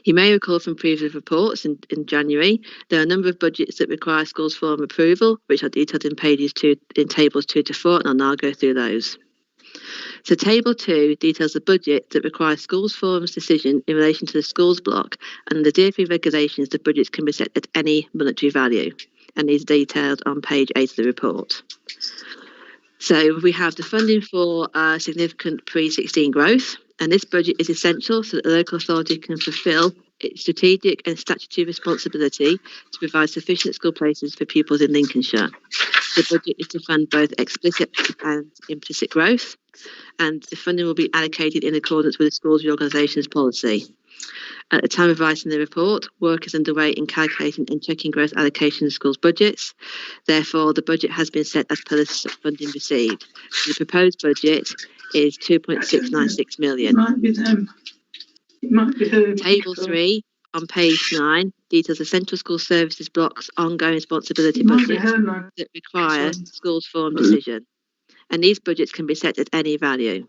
You may recall from previous reports in January, there are a number of budgets that require Schools Forum approval, which are detailed in tables 2 to 4, and I'll now go through those. So table 2 details the budget that requires Schools Forum's decision in relation to the schools block, and the DfE regulations, the budgets can be set at any monetary value, and these are detailed on page 8 of the report. So we have the funding for significant pre-16 growth, and this budget is essential so that the local authority can fulfil its strategic and statutory responsibility to provide sufficient school places for pupils in Lincolnshire. The budget is to fund both explicit and implicit growth, and the funding will be allocated in accordance with the school's reorganisations policy. At the time of writing the report, work is underway in calculating and checking growth allocation of schools' budgets. Therefore, the budget has been set as per the funding received. The proposed budget is 2.696 million. It might be them. It might be her. Table 3 on page 9 details the Central School Services Block's ongoing responsibility It might be budgets her, man. that require Sorry. schools forum decision. And these budgets can be set at any value.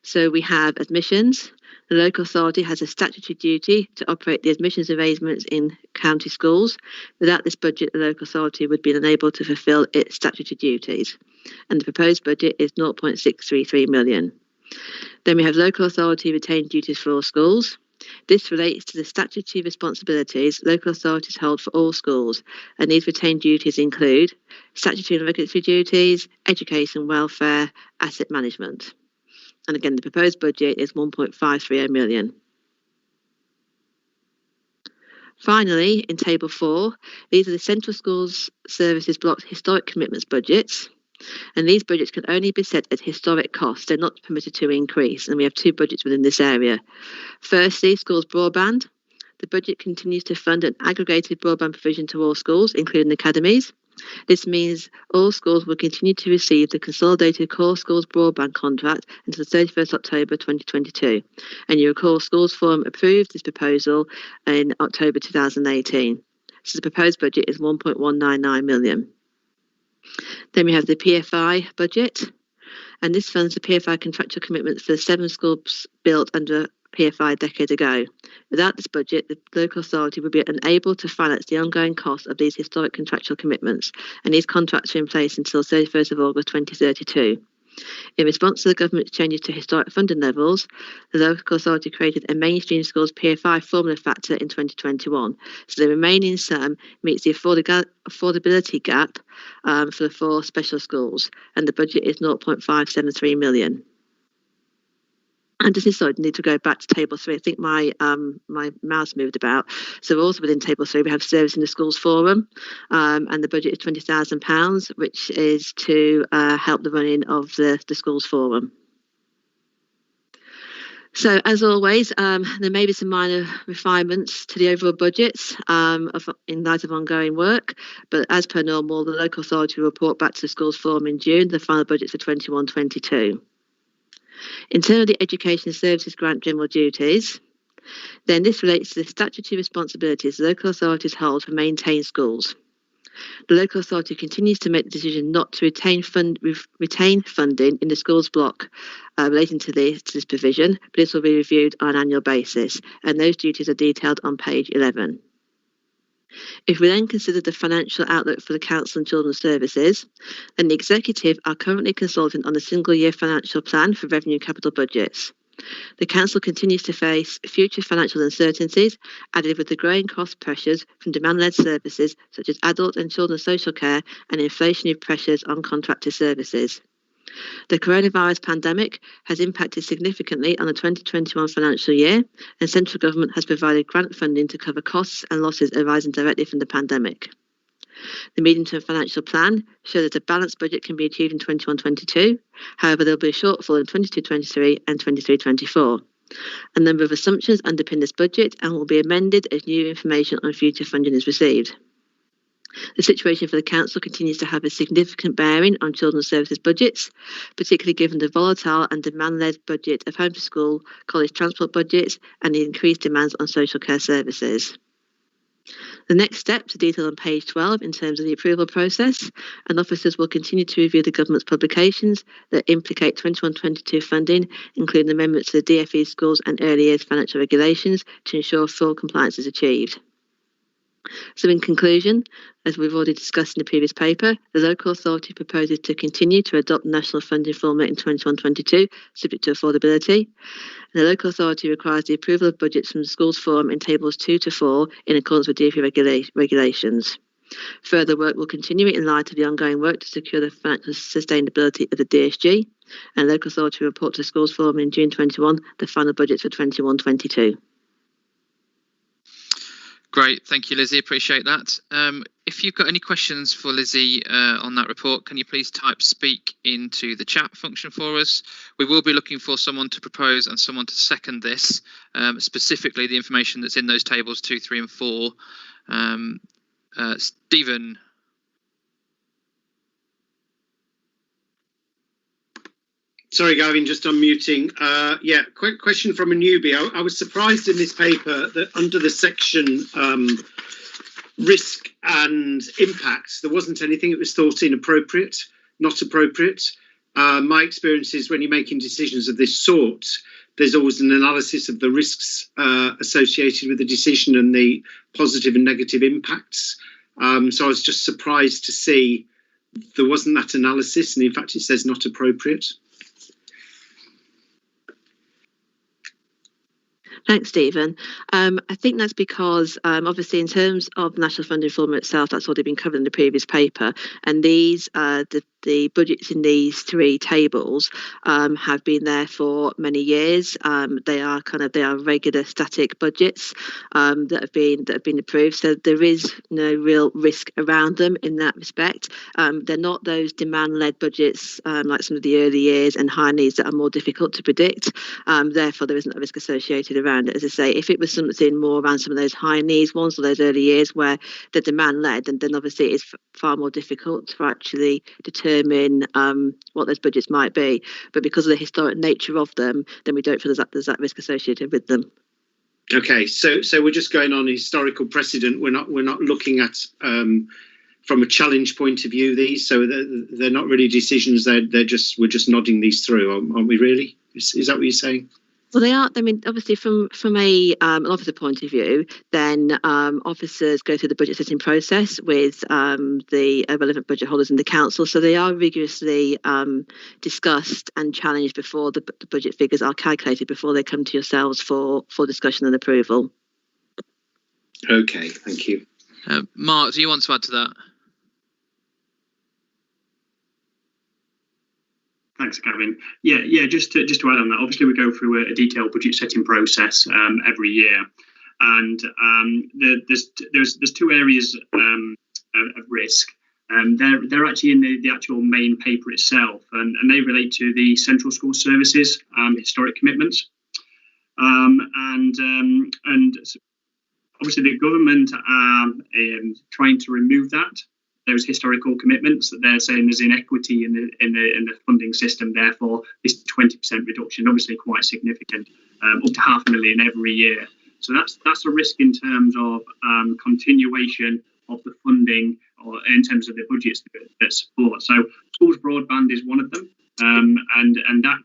So we have admissions. The local authority has a statutory duty to operate the admissions arrangements in county schools. Without this budget, the local authority would be unable to fulfil its statutory duties. And the proposed budget is 0.633 million. Then we have local authority retained duties for all schools. This relates to the statutory responsibilities local authorities hold for all schools, and these retained duties include statutory and regulatory duties, education, welfare, asset management. And again, the proposed budget is 1.530 million. Finally, in Table 4, these are the Central Schools Services Block's historic commitments budgets. And these budgets can only be set at historic costs. They're not permitted to increase. And we have two budgets within this area. Firstly, schools broadband. The budget continues to fund an aggregated broadband provision to all schools, including academies. This means all schools will continue to receive the Consolidated Core Schools Broadband Contract until 31st October 2022. And you recall Schools Forum approved this proposal in October 2018. So the proposed budget is 1.199 million. Then we have the PFI budget, and this funds the PFI contractual commitments for the 7 schools built under PFI a decade ago. Without this budget, the local authority would be unable to finance the ongoing cost of these historic contractual commitments, and these contracts are in place until 31st of August 2032. In response to the government's changes to historic funding levels, the local authority created a mainstream schools PFI formula factor in 2021. So the remaining sum meets the affordability gap for the 4 special schools, and the budget is 0.573 million. And just decided I need to go back to Table 3. I think my mouse moved about. So also within Table 3, we have service in the Schools Forum, and the budget is £20,000, which is to help the running of the Schools Forum. So as always, there may be some minor refinements to the overall budgets in light of ongoing work, but as per normal, the local authority will report back to the Schools Forum in June, the final budget for 21-22. In terms of the Education Services Grant General Duties, then this relates to the statutory responsibilities local authorities hold to maintain schools. The local authority continues to make the decision not to retain funding in the schools block relating to this provision, but this will be reviewed on an annual basis, and those duties are detailed on page 11. If we then consider the financial outlook for the Council and Children's Services, then the Executive are currently consulting on a single-year financial plan for revenue and capital budgets. The Council continues to face future financial uncertainties, added with the growing cost pressures from demand-led services such as adult and children's social care and inflationary pressures on contracted services. The coronavirus pandemic has impacted significantly on the 2021 financial year, and central government has provided grant funding to cover costs and losses arising directly from the pandemic. The medium-term financial plan shows that a balanced budget can be achieved in 21-22. However, there will be a shortfall in 22-23 and 23-24. A number of assumptions underpin this budget and will be amended as new information on future funding is received. The situation for the Council continues to have a significant bearing on children's services budgets, particularly given the volatile and demand-led budget of home to school, college transport budgets and the increased demands on social care services. The next steps are detailed on page 12 in terms of the approval process, and officers will continue to review the government's publications that implicate 21-22 funding, including amendments to the DfE schools and early years financial regulations to ensure full compliance is achieved. So in conclusion, as we've already discussed in the previous paper, the local authority proposes to continue to adopt the national funding formula in 21-22, subject to affordability. And the local authority requires the approval of budgets from the Schools Forum in tables 2 to 4 in accordance with DfE regulations. Further work will continue in light of the ongoing work to secure the financial sustainability of the DSG, and the local authority will report to the Schools Forum in June 21 the final budgets for 21-22. Great, thank you, Lizzie. Appreciate that. If you've got any questions for Lizzie on that report, can you please type speak into the chat function for us? We will be looking for someone to propose and someone to second this, specifically the information that's in those tables 2, 3 and 4. Stephen. Sorry, Gavin, just unmuting. Yeah, quick question from a newbie. I was surprised in this paper that under the section risk and impacts, there wasn't anything that was thought inappropriate, not appropriate. My experience is when you're making decisions of this sort, there's always an analysis of the risks associated with the decision and the positive and negative impacts. So I was just surprised to see there wasn't that analysis, and in fact it says not appropriate. Thanks, Stephen. I think that's because, obviously, in terms of national funding formula itself, that's already been covered in the previous paper. And these, the budgets in these 3 tables have been there for many years. They are regular static budgets that have been approved. So there is no real risk around them in that respect. They're not those demand-led budgets like some of the early years and high needs that are more difficult to predict. Therefore, there isn't a risk associated around it. As I say, if it was something more around some of those high needs ones or those early years where the demand led, then obviously it's far more difficult to actually determine what those budgets might be. But because of the historic nature of them, then we don't feel there's that risk associated with them. Okay, so we're just going on historical precedent. We're not looking at from a challenge point of view these. So they're not really decisions. We're just nodding these through, aren't we? Really? Is that what you're saying? Well, they are. I mean, obviously, from an officer point of view, then officers go through the budget setting process with the relevant budget holders in the council. So they are rigorously discussed and challenged before the budget figures are calculated, before they come to yourselves for discussion and approval. Okay, thank you. Mark, do you want to add to that? Thanks, Gavin. Yeah. Just to add on that, obviously we go through a detailed budget setting process every year, and there's 2 areas of risk. They're actually in the actual main paper itself, and they relate to the Central School Services historic commitments, and obviously the government are trying to remove those historical commitments that they're saying there's inequity in the funding system. Therefore, this 20% reduction, obviously quite significant, up to £500,000 every year. So that's a risk in terms of continuation of the funding, or in terms of the budgets that support. So schools broadband is one of them, and that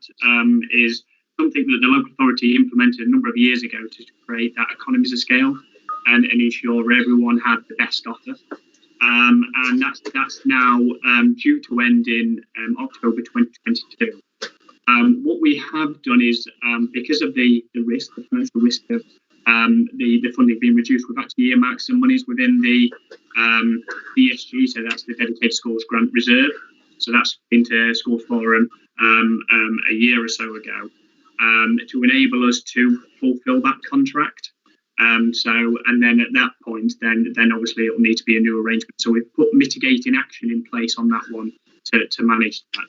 is something that the local authority implemented a number of years ago to create that economies of scale and ensure everyone had the best offer. And that's now due to end in October 2022. What we have done is, because of the risk, the financial risk of the funding being reduced, we've actually earmarked some monies within the ESG, so that's the Dedicated Schools Grant Reserve. So that's into Schools Forum a year or so ago, to enable us to fulfil that contract. And then at that point, then obviously it will need to be a new arrangement. So we've put mitigating action in place on that one to manage that.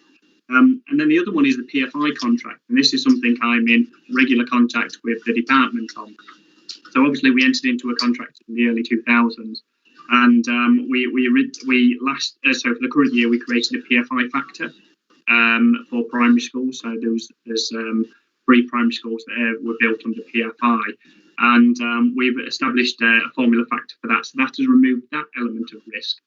And then the other one is the PFI contract. And this is something I'm in regular contact with the department on. So obviously we entered into a contract in the early 2000s. And so for the current year, we created a PFI factor for primary schools. So there's 3 primary schools that were built under PFI. And we've established a formula factor for that. So that has removed that element of risk.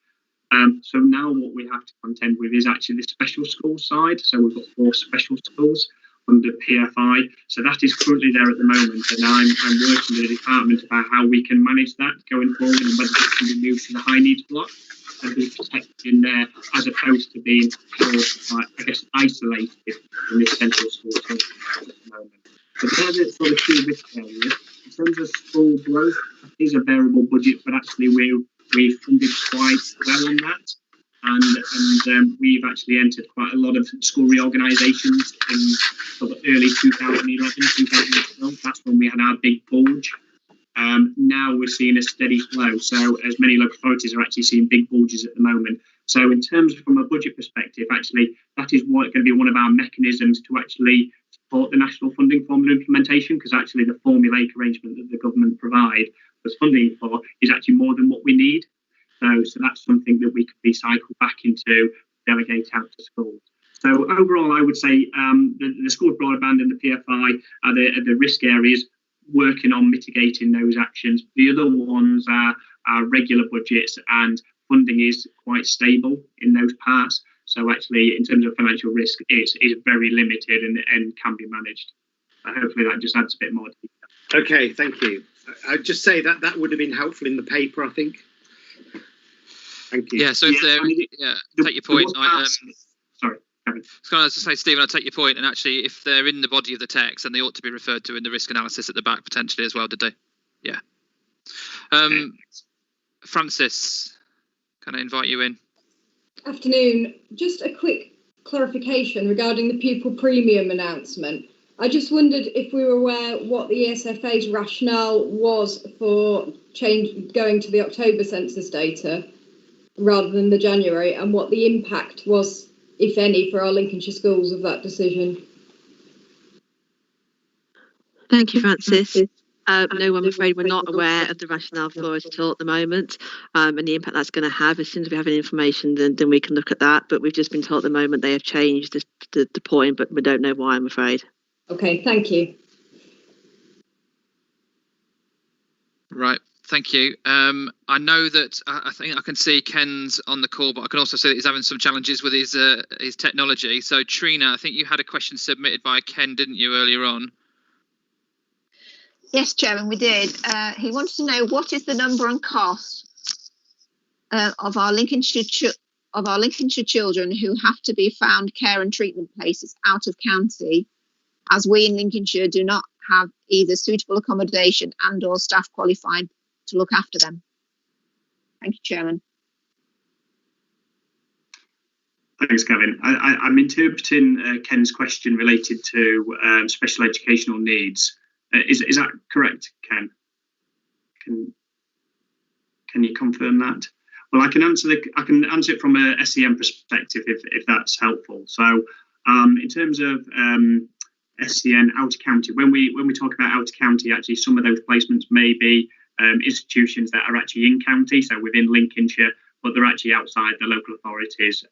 So now what we have to contend with is actually the special school side. So we've got 4 special schools under PFI. So that is currently there at the moment. And I'm working with the department about how we can manage that going forward, and whether it can be moved to the high needs block and be protected in there, as opposed to being isolated in this central school at the moment. So those are sort of 2 risk areas. In terms of school growth, it is a variable budget, but actually we funded quite well on that. And we've actually entered quite a lot of school reorganisations in sort of early 2011, 2012. That's when we had our big bulge Now we're seeing a steady flow. So as many local authorities are actually seeing big bulges at the moment. So in terms of from a budget perspective, actually, that is going to be one of our mechanisms to actually support the national funding formula implementation, because actually the formulaic arrangement that the government provide us funding for is actually more than what we need. So that's something that we could recycle back into, delegate out to schools. So overall, I would say the school broadband and the PFI are the risk areas, working on mitigating those actions. The other ones are regular budgets, and funding is quite stable in those parts. So actually, in terms of financial risk, it's very limited and can be managed. Hopefully that just adds a bit more detail. Okay, thank you. I'd just say that would have been helpful in the paper, I think. Thank you. Yeah, so if take your point. Sorry, Kevin. I was going to say, Stephen, I take your point, and actually, if they're in the body of the text, then they ought to be referred to in the risk analysis at the back potentially as well, did they? Yeah. Francis, can I invite you in? Afternoon. Just a quick clarification regarding the pupil premium announcement. I just wondered if we were aware what the ESFA's rationale was for going to the October census data rather than the January, and what the impact was, if any, for our Lincolnshire schools of that decision. Thank you, Francis. No, I'm afraid we're not aware of the rationale for it at all at the moment, and the impact that's going to have. As soon as we have any information, then we can look at that. But we've just been told at the moment they have changed the point, but we don't know why, I'm afraid. Okay, thank you. Right, thank you. I know that I think I can see Ken's on the call, but I can also see that he's having some challenges with his technology. So Trina, I think you had a question submitted by Ken, didn't you, earlier on? Yes, Chairman, we did. He wanted to know what is the number and cost of our Lincolnshire children who have to be found care and treatment places out of county, as we in Lincolnshire do not have either suitable accommodation and or staff qualified to look after them. Thank you, Chairman. Thanks, Gavin. I'm interpreting Ken's question related to special educational needs. Is that correct, Ken? Can you confirm that? Well, I can answer it from a SEM perspective if that's helpful. So, in terms of SEN out of county, when we talk about out of county, actually some of those placements may be institutions that are actually in county, so within Lincolnshire, but they're actually outside the local authorities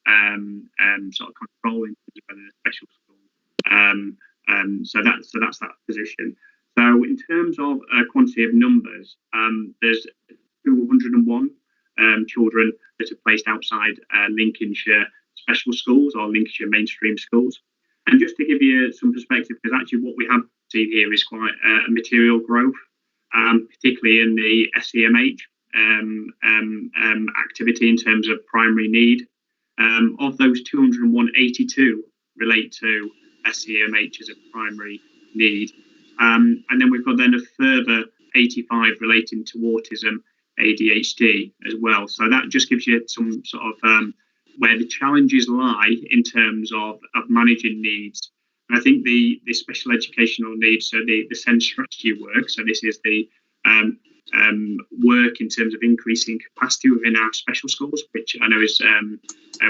sort of control in terms of a special school. So that's that position. So in terms of quantity of numbers, there's 201 children that are placed outside Lincolnshire special schools or Lincolnshire mainstream schools. And just to give you some perspective, because actually what we have seen here is quite a material growth, particularly in the SEMH activity in terms of primary need. Of those 201, 82 relate to SEMH as a primary need. And then we've got then a further 85 relating to autism, ADHD as well. So that just gives you some sort of where the challenges lie in terms of managing needs. And I think the special educational needs, so the SEND strategy work, so this is the work in terms of increasing capacity within our special schools, which I know is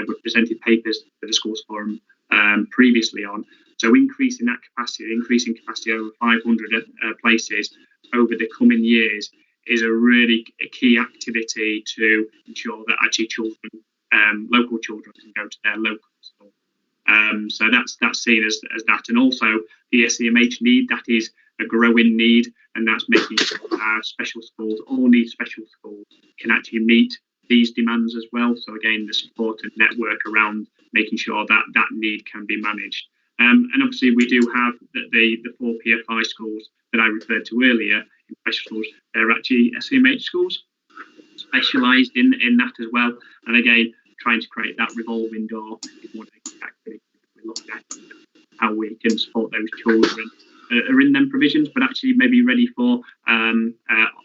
we've presented papers for the Schools Forum previously on. So increasing capacity over 500 places over the coming years is a really key activity to ensure that actually children, local children, can go to their local school. So that's seen as that, and also the SEMH need, that is a growing need, and that's making sure that our special schools, all need special schools, can actually meet these demands as well. So again, the support and network around making sure that that need can be managed. And obviously we do have the 4 PFI schools that I referred to earlier in special schools. They're actually SEMH schools, specialised in that as well. And again, trying to create that revolving door is one of the activities we look at, how we can support those children are in them provisions, but actually maybe ready for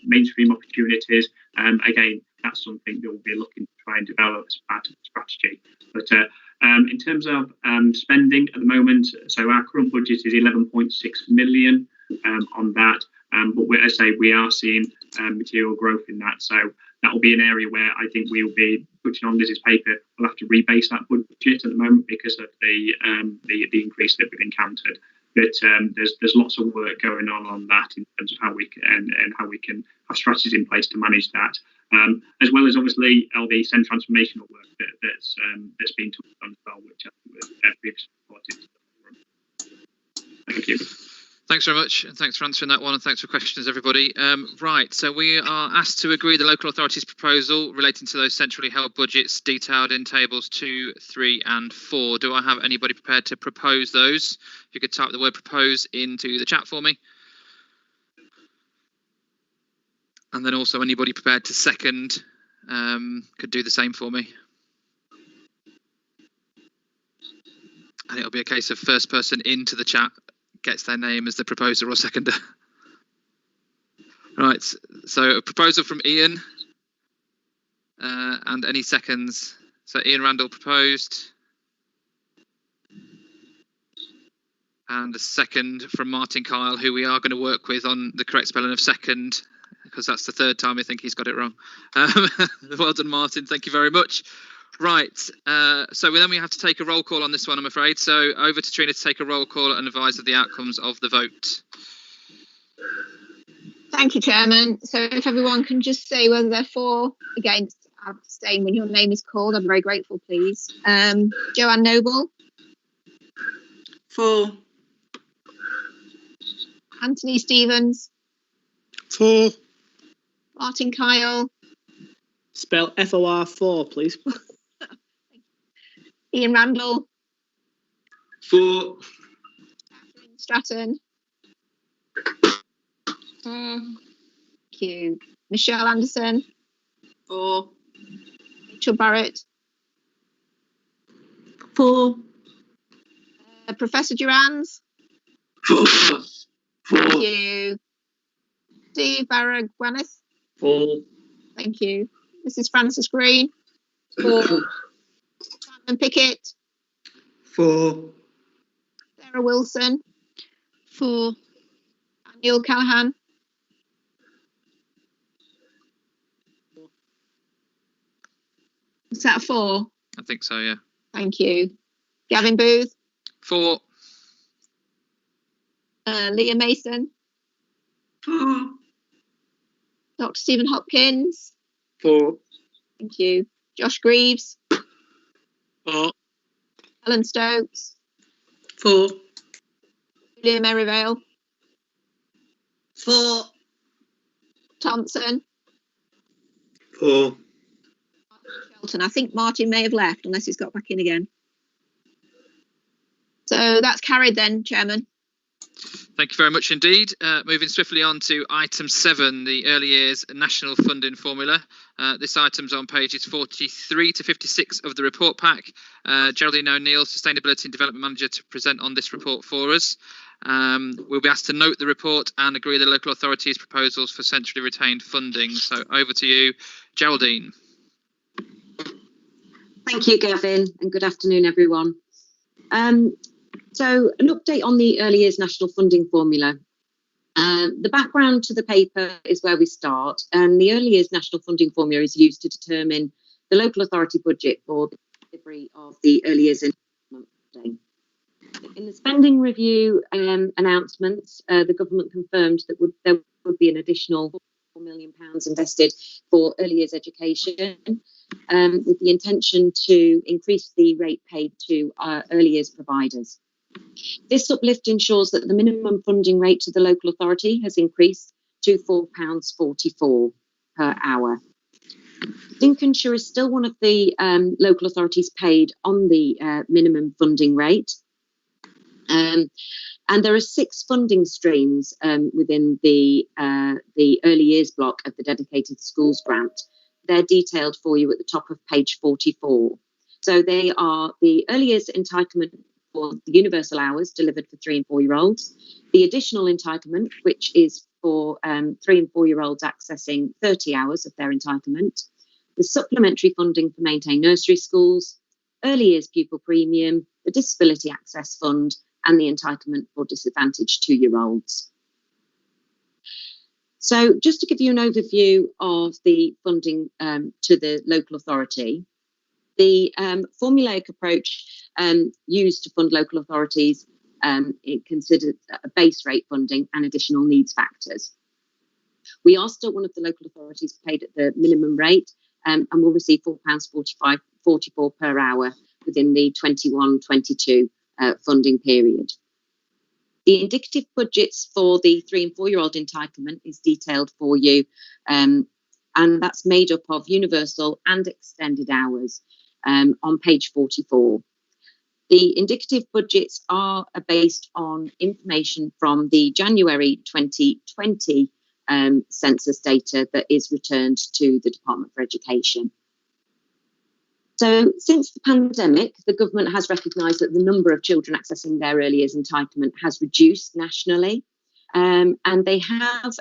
mainstream opportunities. Again, that's something that we'll be looking to try and develop as part of the strategy. But in terms of spending at the moment, so our current budget is 11.6 million on that. But as I say, we are seeing material growth in that. So that will be an area where I think we'll be putting on Liz's paper. We'll have to rebase that budget at the moment because of the increase that we've encountered. But there's lots of work going on that in terms of how we can and how we can have strategies in place to manage that, as well as obviously all the SEND transformational work that's been done as well, which I think was previously reported to the forum. Thank you. Thanks very much, and thanks for answering that one, and thanks for questions, everybody. Right, so we are asked to agree the local authority's proposal relating to those centrally held budgets detailed in tables 2, 3 and 4. Do I have anybody prepared to propose those? If you could type the word propose into the chat for me. And then also anybody prepared to second could do the same for me. And it'll be a case of first person into the chat gets their name as the proposer or seconder. Right, so a proposal from Ian and any seconds. So Ian Randall proposed. And a second from Martin Kyle, who we are going to work with on the correct spelling of second, because that's the third time I think he's got it wrong. Well done, Martin. Thank you very much. Right, so then we have to take a roll call on this one, I'm afraid. So over to Trina to take a roll call and advise of the outcomes of the vote. Thank you, Chairman. So if everyone can just say whether they're for, against, abstain when your name is called, I'm very grateful, please. Joanne Noble. For. Anthony Stevens. For. Martin Kyle. Spell FOR 4, please. Ian Randall. For. Stratton. Thank you. Michelle Anderson. For. Rachel Barrett. For. Professor Durans. For. Thank you. Steve Baragwanis. For. Thank you. Mrs. Frances Green. For. Simon Pickett. For. Sarah Wilson. For. Neil Callahan. Is that a 4? I think so, yeah. Thank you. Gavin Booth. For. Leah Mason. For. Dr. Stephen Hopkins. For. Thank you. Josh Greaves. For. Helen Stokes. For. Julia Merivale. For. Thompson. For. Shelton. I think Martin may have left unless he's got back in again. So that's carried then, Chairman. Thank you very much indeed. Moving swiftly on to item 7, the early years national funding formula. This item's on pages 43 to 56 of the report pack. Geraldine O'Neill, Sustainability and Development Manager, to present on this report for us. We'll be asked to note the report and agree the local authorities' proposals for centrally retained funding. So over to you, Geraldine. Thank you, Gavin, and good afternoon, everyone. So an update on the early years national funding formula. The background to the paper is where we start, and the early years national funding formula is used to determine the local authority budget for the delivery of the early years funding. In the spending review announcements, the government confirmed that there would be an additional £4 million invested for early years education, with the intention to increase the rate paid to early years providers. This uplift ensures that the minimum funding rate to the local authority has increased to £4.44 per hour. Lincolnshire is still one of the local authorities paid on the minimum funding rate. And there are 6 funding streams within the early years block of the dedicated schools grant. They're detailed for you at the top of page 44. So they are the early years entitlement for the universal hours delivered for 3 and 4 year olds, the additional entitlement, which is for 3 and 4 year olds accessing 30 hours of their entitlement, the supplementary funding for maintained nursery schools, early years pupil premium, the disability access fund, and the entitlement for disadvantaged 2 year olds. So just to give you an overview of the funding to the local authority, the formulaic approach used to fund local authorities, it considers a base rate funding and additional needs factors. We are still one of the local authorities paid at the minimum rate and will receive £4.44 per hour within the 21-22 funding period. The indicative budgets for the 3 and 4 year old entitlement is detailed for you, and that's made up of universal and extended hours on page 44. The indicative budgets are based on information from the January 2020 census data that is returned to the Department for Education. So since the pandemic, the government has recognised that the number of children accessing their early years entitlement has reduced nationally, and they have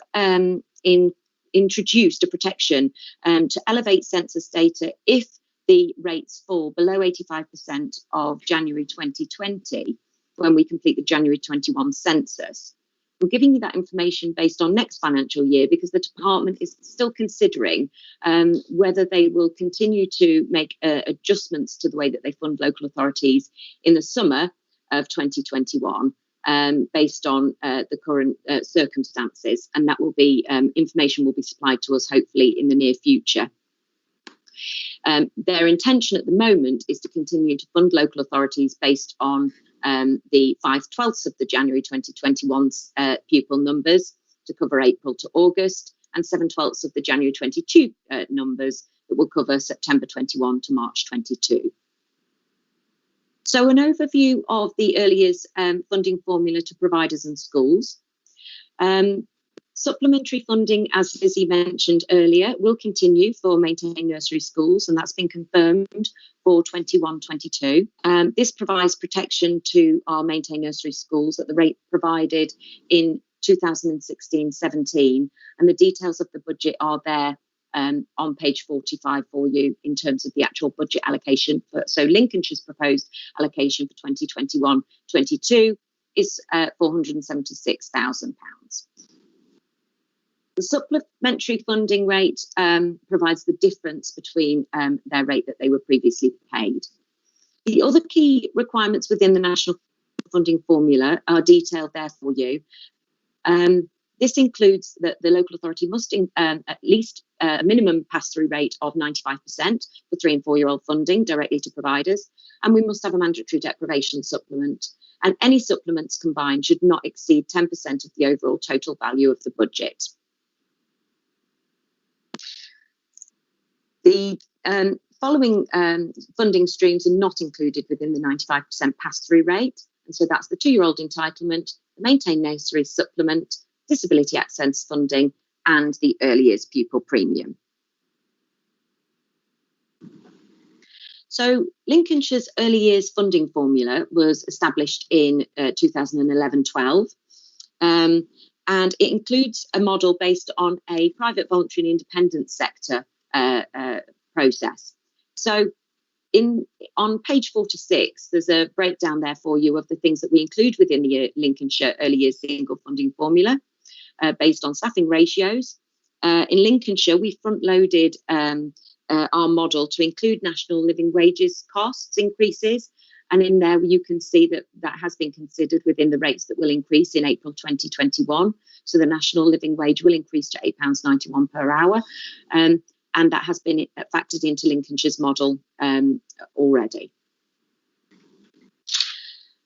introduced a protection to elevate census data if the rates fall below 85% of January 2020 when we complete the January 21 census. We're giving you that information based on next financial year because the department is still considering whether they will continue to make adjustments to the way that they fund local authorities in the summer of 2021 based on the current circumstances, and that will be information will be supplied to us hopefully in the near future. Their intention at the moment is to continue to fund local authorities based on the 5/12 of the January 2021 pupil numbers to cover April to August, and 7/12 of the January 22 numbers that will cover September 21 to March 22. So an overview of the early years funding formula to providers and schools. Supplementary funding, as Lizzie mentioned earlier, will continue for maintained nursery schools, and that's been confirmed for 21-22. This provides protection to our maintained nursery schools at the rate provided in 2016-17, and the details of the budget are there on page 45 for you in terms of the actual budget allocation. So Lincolnshire's proposed allocation for 2021-22 is £476,000. The supplementary funding rate provides the difference between their rate that they were previously paid. The other key requirements within the national funding formula are detailed there for you. This includes that the local authority must at least a minimum pass-through rate of 95% for 3 and 4 year old funding directly to providers, and we must have a mandatory deprivation supplement, and any supplements combined should not exceed 10% of the overall total value of the budget. The following funding streams are not included within the 95% pass-through rate, and so that's the 2 year old entitlement, the maintained nursery supplement, disability access funding, and the early years pupil premium. So Lincolnshire's early years funding formula was established in 2011-12, and it includes a model based on a private, voluntary and independent sector process. So on page 46, there's a breakdown there for you of the things that we include within the Lincolnshire early years single funding formula based on staffing ratios. In Lincolnshire, we front-loaded our model to include national living wages costs increases, and in there you can see that that has been considered within the rates that will increase in April 2021. So the national living wage will increase to £8.91 per hour, and that has been factored into Lincolnshire's model already.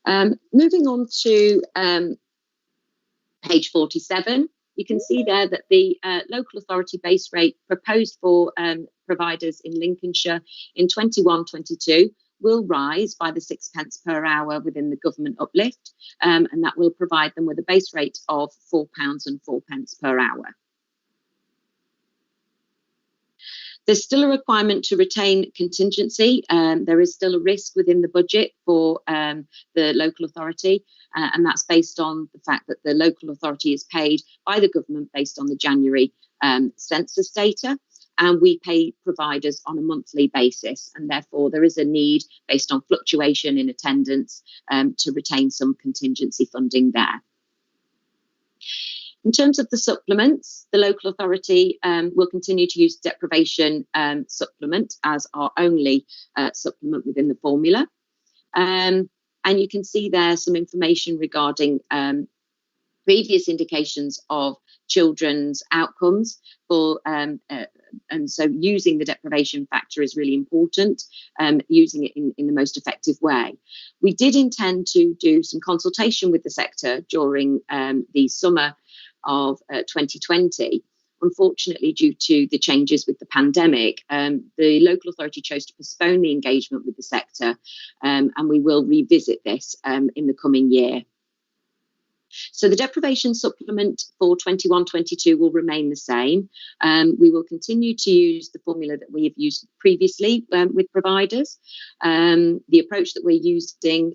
Moving on to page 47, you can see there that the local authority base rate proposed for providers in Lincolnshire in 21-22 will rise by the 6 pence per hour within the government uplift, and that will provide them with a base rate of £4.04 per hour. There's still a requirement to retain contingency. There is still a risk within the budget for the local authority, and that's based on the fact that the local authority is paid by the government based on the January census data, and we pay providers on a monthly basis, and therefore there is a need based on fluctuation in attendance to retain some contingency funding there. In terms of the supplements, the local authority will continue to use deprivation supplement as our only supplement within the formula. And you can see there some information regarding previous indications of children's outcomes for and so using the deprivation factor is really important, using it in the most effective way. We did intend to do some consultation with the sector during the summer of 2020. Unfortunately, due to the changes with the pandemic, the local authority chose to postpone the engagement with the sector, and we will revisit this in the coming year. So the deprivation supplement for 21-22 will remain the same. We will continue to use the formula that we have used previously with providers. The approach that we're using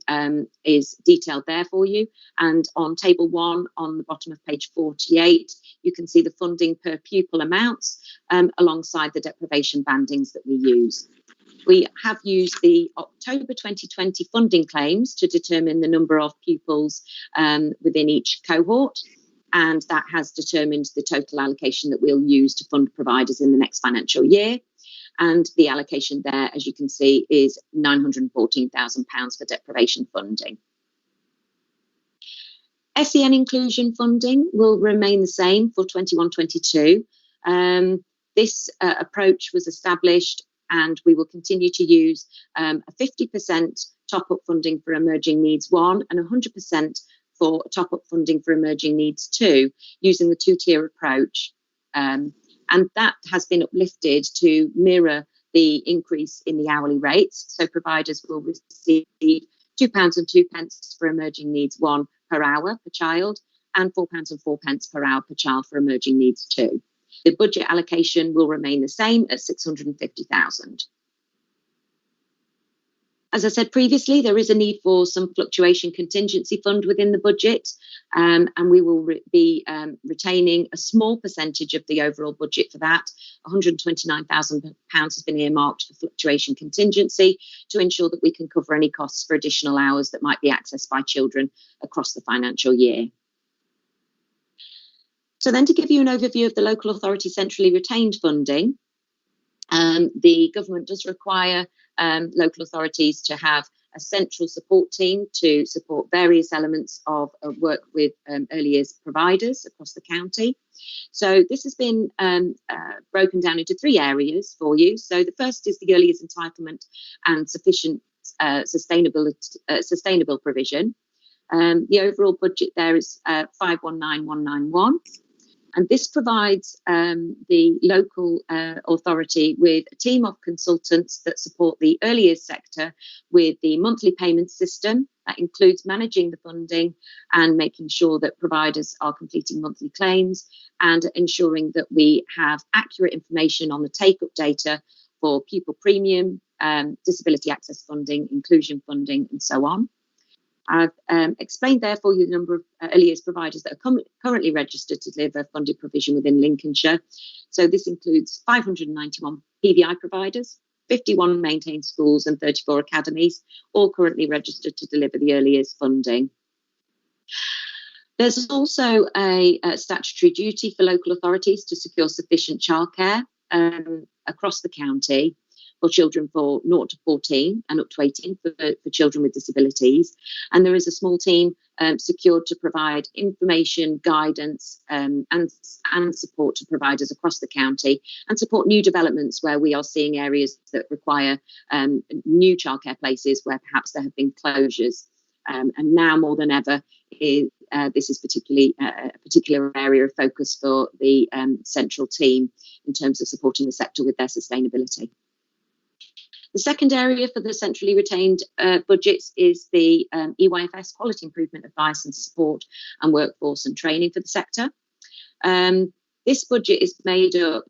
is detailed there for you. And on table 1 on the bottom of page 48, you can see the funding per pupil amounts alongside the deprivation bandings that we use. We have used the October 2020 funding claims to determine the number of pupils within each cohort, and that has determined the total allocation that we'll use to fund providers in the next financial year. And the allocation there, as you can see, is £914,000 for deprivation funding. SEN inclusion funding will remain the same for 21-22. This approach was established, and we will continue to use a 50% top-up funding for Emerging Needs 1 and 100% for top-up funding for Emerging Needs 2, using the two-tier approach. And that has been uplifted to mirror the increase in the hourly rates. So providers will receive £2.02 for Emerging Needs 1 per hour per child, and £4.04 per hour per child for Emerging Needs 2. The budget allocation will remain the same at 650,000. As I said previously, there is a need for some fluctuation contingency fund within the budget, and we will be retaining a small percentage of the overall budget for that. £129,000 has been earmarked for fluctuation contingency to ensure that we can cover any costs for additional hours that might be accessed by children across the financial year. So then, to give you an overview of the local authority centrally retained funding, the government does require local authorities to have a central support team to support various elements of work with early years providers across the county. So this has been broken down into 3 areas for you. So the first is the early years entitlement and sufficient sustainable provision. The overall budget there is 519,191. And this provides the local authority with a team of consultants that support the early years sector with the monthly payment system. That includes managing the funding and making sure that providers are completing monthly claims, and ensuring that we have accurate information on the take-up data for pupil premium, disability access funding, inclusion funding, and so on. I've explained there for you the number of early years providers that are currently registered to deliver funded provision within Lincolnshire. So this includes 591 PVI providers, 51 maintained schools and 34 academies, all currently registered to deliver the early years funding. There's also a statutory duty for local authorities to secure sufficient childcare across the county for children for 0 to 14 and up to 18 for children with disabilities. And there is a small team secured to provide information, guidance and support to providers across the county, and support new developments where we are seeing areas that require new childcare places where perhaps there have been closures. And now more than ever, this is particularly a particular area of focus for the central team in terms of supporting the sector with their sustainability. The second area for the centrally retained budgets is the EYFS quality improvement advice and support and workforce and training for the sector. This budget is made up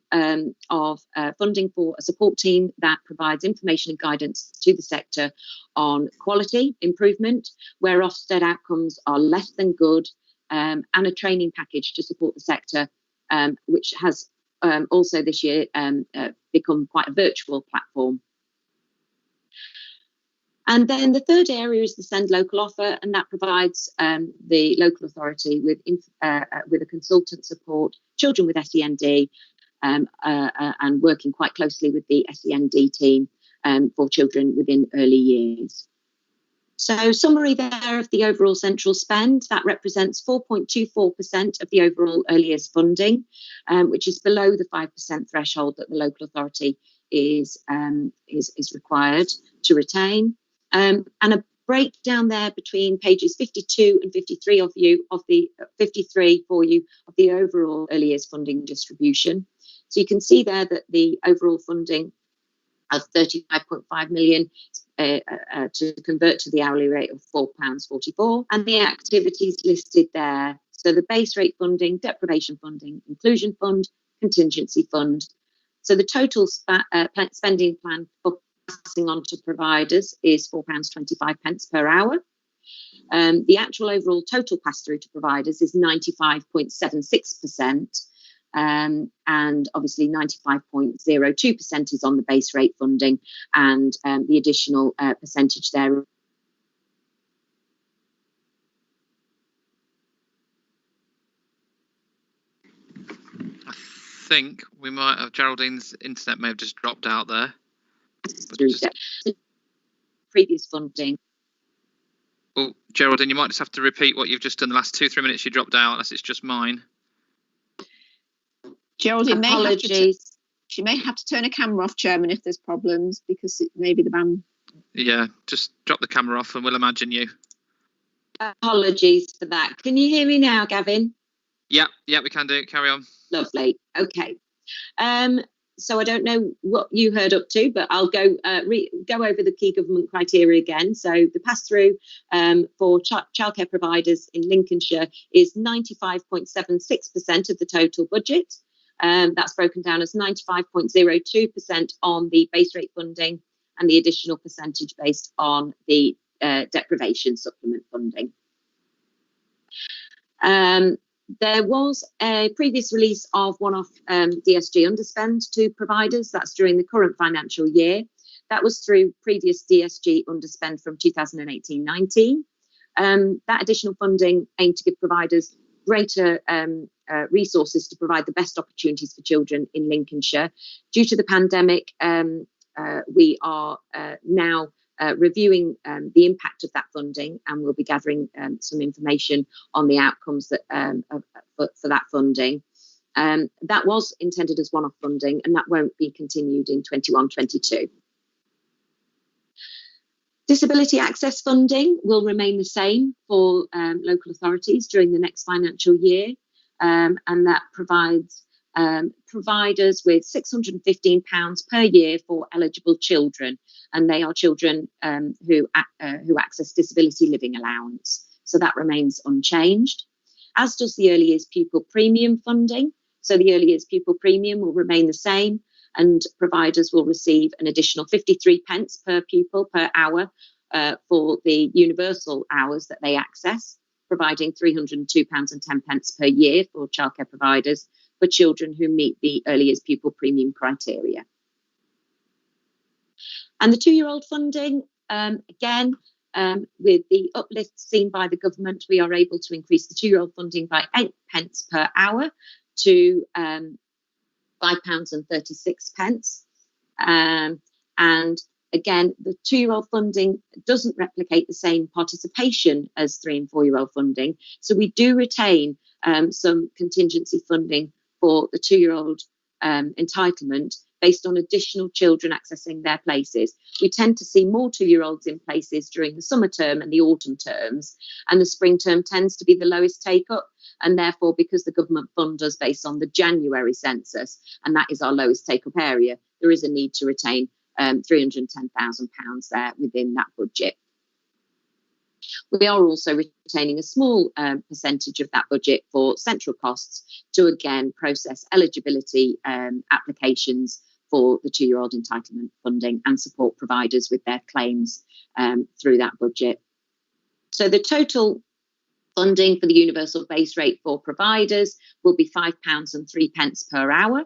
of funding for a support team that provides information and guidance to the sector on quality improvement, where Ofsted outcomes are less than good, and a training package to support the sector, which has also this year become quite a virtual platform. And then the third area is the Send Local offer, and that provides the local authority with a consultant support, children with SEND, and working quite closely with the SEND team for children within early years. So summary there of the overall central spend, that represents 4.24% of the overall early years funding, which is below the 5% threshold that the local authority is required to retain. And a breakdown there between pages 52 and 53 of the 53 for you of the overall early years funding distribution. So you can see there that the overall funding of 35.5 million to convert to the hourly rate of £4.44, and the activities listed there. So the base rate funding, deprivation funding, inclusion fund, contingency fund. So the total spending plan for passing on to providers is £4.25 per hour. The actual overall total pass through to providers is 95.76%. And obviously 95.02% is on the base rate funding, and the additional percentage there. I think we might have, Geraldine's internet may have just dropped out there. Previous funding. Oh, Geraldine, you might just have to repeat what you've just done. The last 2-3 minutes you dropped out, unless it's just mine. Geraldine Apologies. she may have to turn a camera off, Chairman, if there's problems, because it may be the band. Yeah, just drop the camera off and we'll imagine you. Apologies for that. Can you hear me now, Gavin? Yeah, we can do. Carry on. Lovely. Okay. So I don't know what you heard up to, but I'll go over the key government criteria again. So the pass-through for childcare providers in Lincolnshire is 95.76% of the total budget. That's broken down as 95.02% on the base rate funding and the additional percentage based on the deprivation supplement funding. There was a previous release of one-off DSG underspend to providers. That's during the current financial year. That was through previous DSG underspend from 2018-19. That additional funding aimed to give providers greater resources to provide the best opportunities for children in Lincolnshire. Due to the pandemic, we are now reviewing the impact of that funding, and we'll be gathering some information on the outcomes that for that funding. That was intended as one-off funding, and that won't be continued in 21-22. Disability access funding will remain the same for local authorities during the next financial year, and that provides providers with £615 per year for eligible children, and they are children who access disability living allowance. So that remains unchanged, as does the early years pupil premium funding. So the early years pupil premium will remain the same, and providers will receive an additional 53 pence per pupil per hour for the universal hours that they access, providing £302.10 per year for childcare providers for children who meet the early years pupil premium criteria. And the 2-year-old funding, again, with the uplift seen by the government, we are able to increase the 2-year-old funding by 8 pence per hour to £5.36. And again, the 2-year-old funding doesn't replicate the same participation as 3- and 4-year-old funding. So we do retain some contingency funding for the 2-year-old entitlement based on additional children accessing their places. We tend to see more 2-year-olds in places during the summer term and the autumn terms, and the spring term tends to be the lowest take-up, and therefore, because the government funds us based on the January census, and that is our lowest take-up area, there is a need to retain £310,000 there within that budget. We are also retaining a small percentage of that budget for central costs to again process eligibility applications for the 2-year-old entitlement funding and support providers with their claims through that budget. So the total funding for the universal base rate for providers will be £5.03 per hour,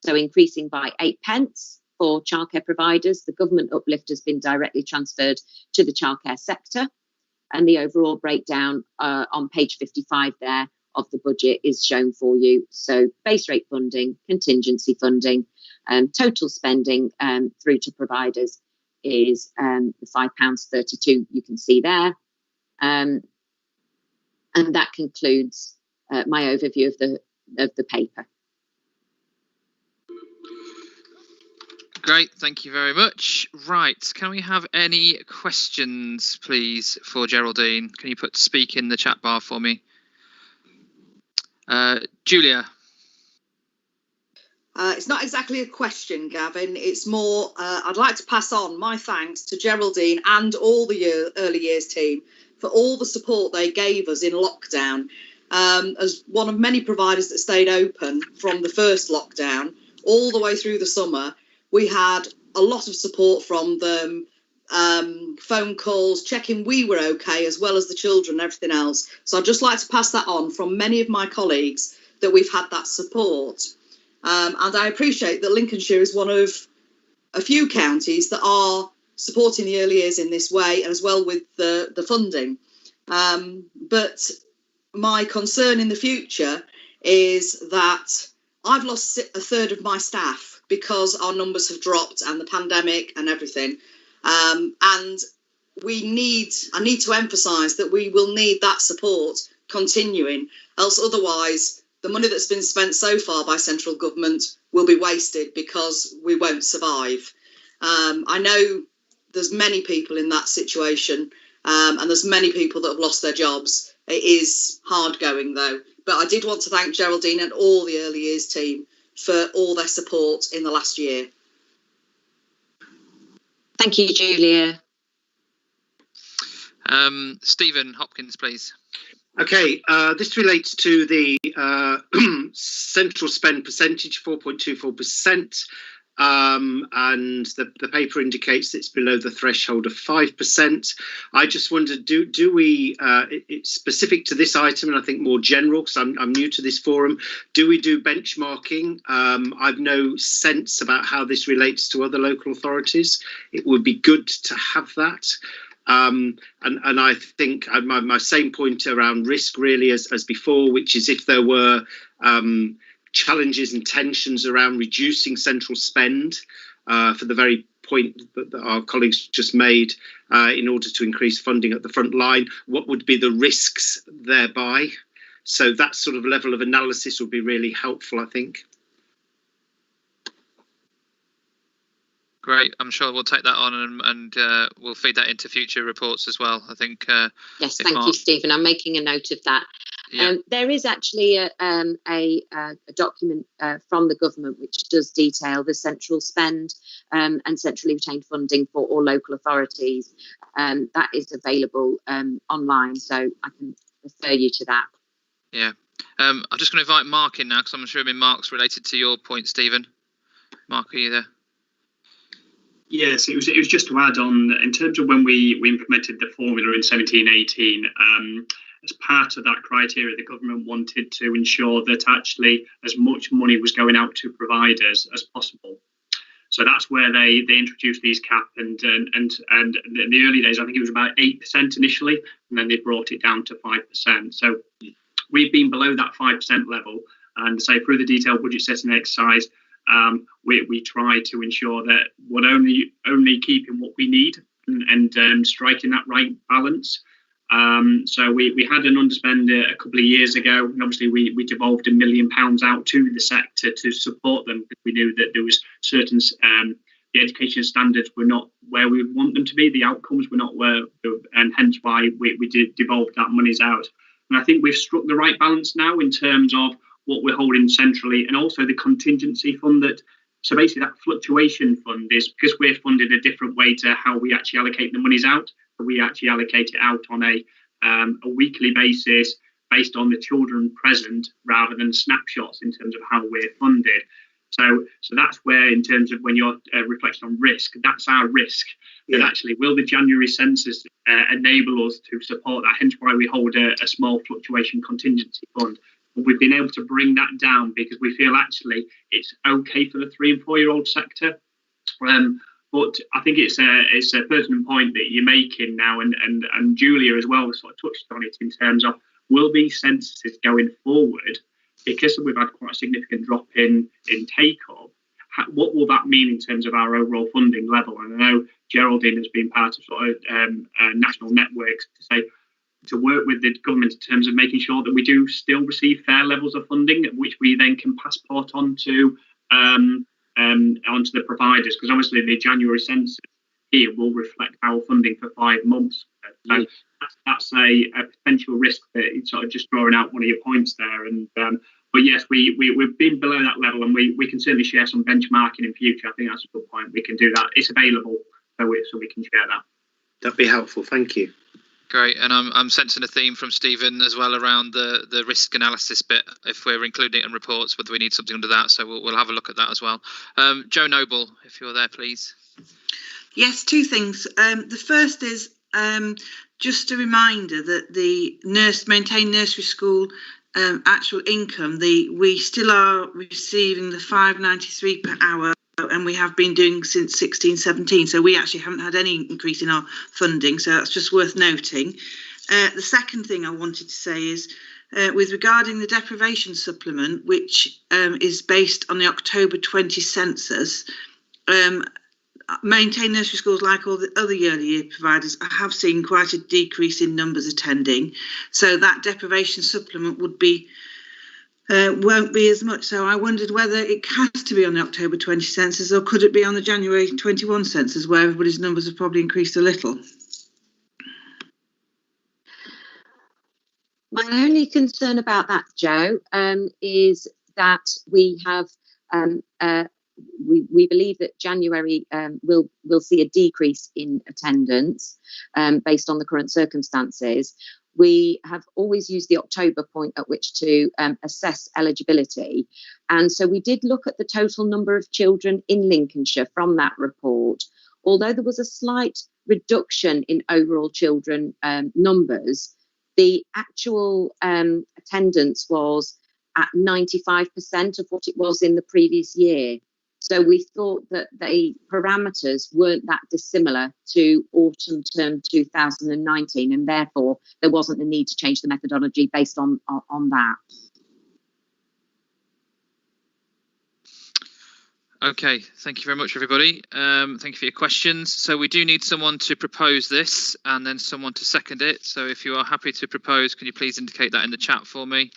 so increasing by 8 pence. for childcare providers. The government uplift has been directly transferred to the childcare sector, and the overall breakdown on page 55 there of the budget is shown for you. So base rate funding, contingency funding, total spending through to providers is the £5.32 you can see there. And that concludes my overview of the paper. Great, thank you very much. Right, can we have any questions, please, for Geraldine? Can you put speak in the chat bar for me? Julia. It's not exactly a question, Gavin. It's more, I'd like to pass on my thanks to Geraldine and all the early years team for all the support they gave us in lockdown. As one of many providers that stayed open from the first lockdown all the way through the summer, we had a lot of support from them, phone calls, checking we were okay, as well as the children and everything else. So I'd just like to pass that on from many of my colleagues that we've had that support. And I appreciate that Lincolnshire is one of a few counties that are supporting the early years in this way, and as well with the funding. But my concern in the future is that I've lost a third of my staff because our numbers have dropped and the pandemic and everything. And I need to emphasise that we will need that support continuing, else otherwise the money that's been spent so far by central government will be wasted because we won't survive. I know there's many people in that situation, and there's many people that have lost their jobs. It is hard going though. But I did want to thank Geraldine and all the early years team for all their support in the last year. Thank you, Julia. Stephen Hopkins, please. Okay, this relates to the central spend percentage, 4.24%, and the paper indicates it's below the threshold of 5%. I just wondered, do we, it's specific to this item and I think more general, because I'm new to this forum, do we do benchmarking? I've no sense about how this relates to other local authorities. It would be good to have that. And I think my same point around risk really as before, which is if there were challenges and tensions around reducing central spend for the very point that our colleagues just made in order to increase funding at the front line, what would be the risks thereby? So that sort of level of analysis would be really helpful, I think. Great. I'm sure we'll take that on and we'll feed that into future reports as well. I think. Yes, thank you, Stephen. I'm making a note of that. Yeah. There is actually a document from the government which does detail the central spend and centrally retained funding for all local authorities. That is available online, so I can refer you to that. Yeah. I'm just going to invite Mark in now because I'm assuming Mark's related to your point, Stephen. Mark, are you there? Yes, it was just to add on, in terms of when we implemented the formula in 17-18, as part of that criteria, the government wanted to ensure that actually as much money was going out to providers as possible. So that's where they introduced these cap and in the early days, I think it was about 8% initially, and then they brought it down to 5%. So we've been below that 5% level, and say through the detailed budget setting exercise, we try to ensure that we're only keeping what we need and striking that right balance. So we had an underspend a couple of years ago, and obviously we devolved £1 million out to the sector to support them because we knew that there was certain the education standards were not where we want them to be, the outcomes were not where, and hence why we did devolve that monies out. And I think we've struck the right balance now in terms of what we're holding centrally, and also the contingency fund that, so basically that fluctuation fund is because we're funded a different way to how we actually allocate the monies out. We actually allocate it out on a weekly basis based on the children present rather than snapshots in terms of how we're funded. So that's where, in terms of when you're reflecting on risk, that's our risk. That actually, will the January census enable us to support that? Hence why we hold a small fluctuation contingency fund. We've been able to bring that down because we feel actually it's okay for the 3 and 4 year old sector. But I think it's a pertinent point that you're making now, and Julia as well sort of touched on it in terms of, will these censuses going forward, because we've had quite a significant drop in take-up, what will that mean in terms of our overall funding level? And I know Geraldine has been part of sort of national networks to work with the government in terms of making sure that we do still receive fair levels of funding, which we then can passport on to onto the providers, because obviously the January census here will reflect our funding for 5 months. So that's a potential risk that it's sort of just drawing out one of your points there. And but yes, we've been below that level, and we can certainly share some benchmarking in future. I think that's a good point. We can do that. It's available, so we can share that. That'd be helpful. Thank you. Great, and I'm sensing a theme from Stephen as well around the risk analysis bit, if we're including it in reports, whether we need something under that. So we'll have a look at that as well. Joe Noble, if you're there, please. Yes, two things. The first is just a reminder that the maintained nursery school actual income, we still are receiving the £5.93 per hour, and we have been doing since 16-17. So we actually haven't had any increase in our funding. So that's just worth noting. The second thing I wanted to say is with regarding the deprivation supplement, which is based on the October 20 census, maintained nursery schools, like all the other early year providers, have seen quite a decrease in numbers attending. So that deprivation supplement would be won't be as much. So I wondered whether it has to be on the October 20 census, or could it be on the January 21 census, where everybody's numbers have probably increased a little. My only concern about that, Joe, is that we have we believe that January will see a decrease in attendance based on the current circumstances. We have always used the October point at which to assess eligibility. And so we did look at the total number of children in Lincolnshire from that report. Although there was a slight reduction in overall children numbers, the actual attendance was at 95% of what it was in the previous year. So we thought that the parameters weren't that dissimilar to autumn term 2019, and therefore there wasn't the need to change the methodology based on that. Okay, thank you very much, everybody. Thank you for your questions. So we do need someone to propose this and then someone to second it. So if you are happy to propose, can you please indicate that in the chat for me?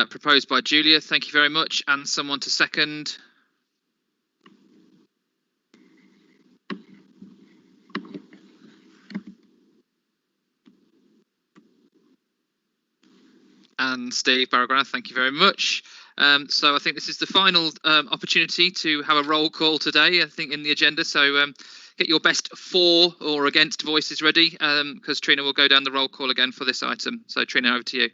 Proposed by Julia, thank you very much. And someone to second. And Steve Barragrath, thank you very much. So I think this is the final opportunity to have a roll call today, I think, in the agenda. So get your best for or against voices ready, because Trina will go down the roll call again for this item. So Trina, over to you.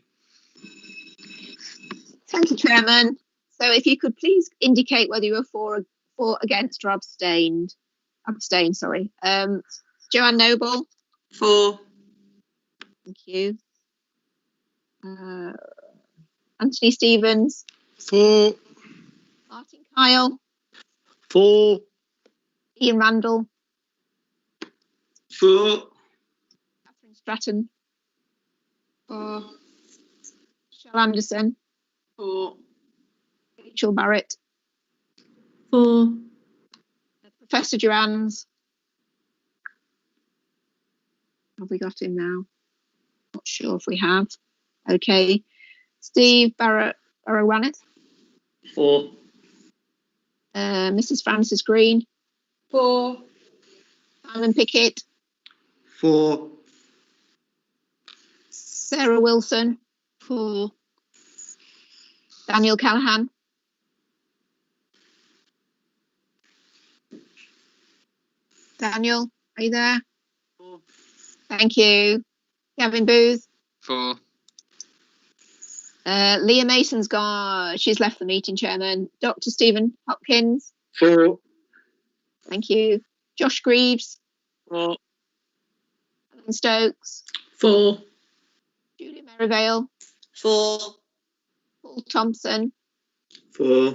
Thank you, Chairman. So if you could please indicate whether you were for, against, or abstained. Abstain, sorry. Joanne Noble? For. Thank you. Anthony Stevens? For. Martin Kyle? For. Ian Randall? For. Catherine Stratton? For. Michelle Anderson? For. Rachel Barrett? For. Professor Durans? Have we got him now? Not sure if we have. Okay. Steve Barrow-Wanneth? For. Mrs. Frances Green? For. Simon Pickett? For. Sarah Wilson? For. Daniel Callahan? Daniel, are you there? For. Thank you. Gavin Booth? For. Leah Mason's gone. She's left the meeting, Chairman. Dr. Stephen Hopkins? For. Thank you. Josh Greaves? For. Alan Stokes? For. Julia Merivale? For. Paul Thompson? 4.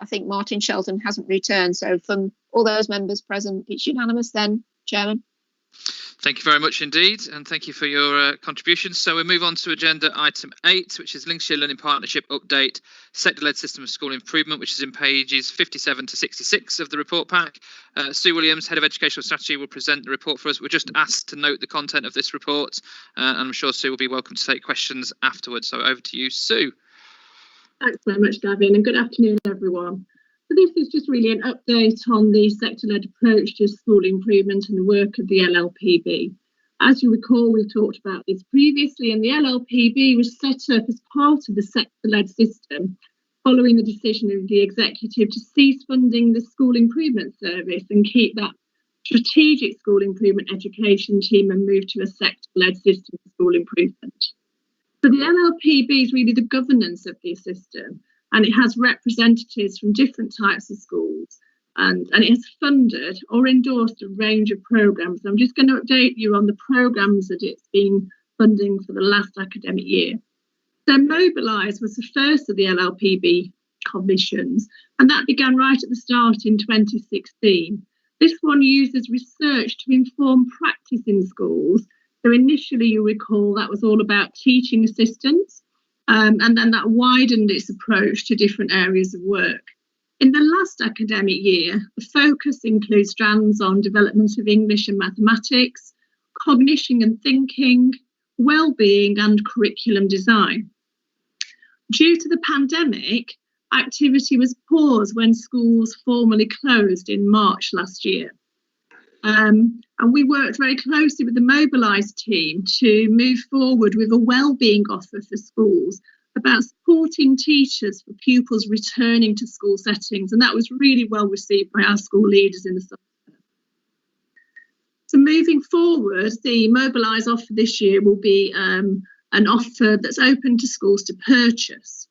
I think Martin Shelton hasn't returned. So from all those members present, it's unanimous then, Chairman. Thank you very much indeed, and thank you for your contributions. So we move on to agenda item 8, which is Lincolnshire Learning Partnership Update, Sector-Led System of School Improvement, which is in pages 57 to 66 of the report pack. Sue Williams, Head of Educational Strategy, will present the report for us. We're just asked to note the content of this report, and I'm sure Sue will be welcome to take questions afterwards. So over to you, Sue. Thanks very much, Gavin, and good afternoon, everyone. So this is just really an update on the sector-led approach to school improvement and the work of the LLPB. As you recall, we've talked about this previously, and the LLPB was set up as part of the sector-led system following the decision of the executive to cease funding the school improvement service and keep that strategic school improvement education team and move to a sector-led system for school improvement. So the LLPB is really the governance of the system, and it has representatives from different types of schools, and it has funded or endorsed a range of programmes. I'm just going to update you on the programmes that it's been funding for the last academic year. So Mobilise was the first of the LLPB commissions, and that began right at the start in 2016. This one uses research to inform practice in schools. So initially, you recall, that was all about teaching assistants, and then that widened its approach to different areas of work. In the last academic year, the focus includes strands on development of English and mathematics, cognition and thinking, well-being and curriculum design. Due to the pandemic, activity was paused when schools formally closed in March last year. And we worked very closely with the Mobilise team to move forward with a wellbeing offer for schools about supporting teachers for pupils returning to school settings, and that was really well received by our school leaders in the summer. So moving forward, the Mobilise offer this year will be an offer that's open to schools to purchase.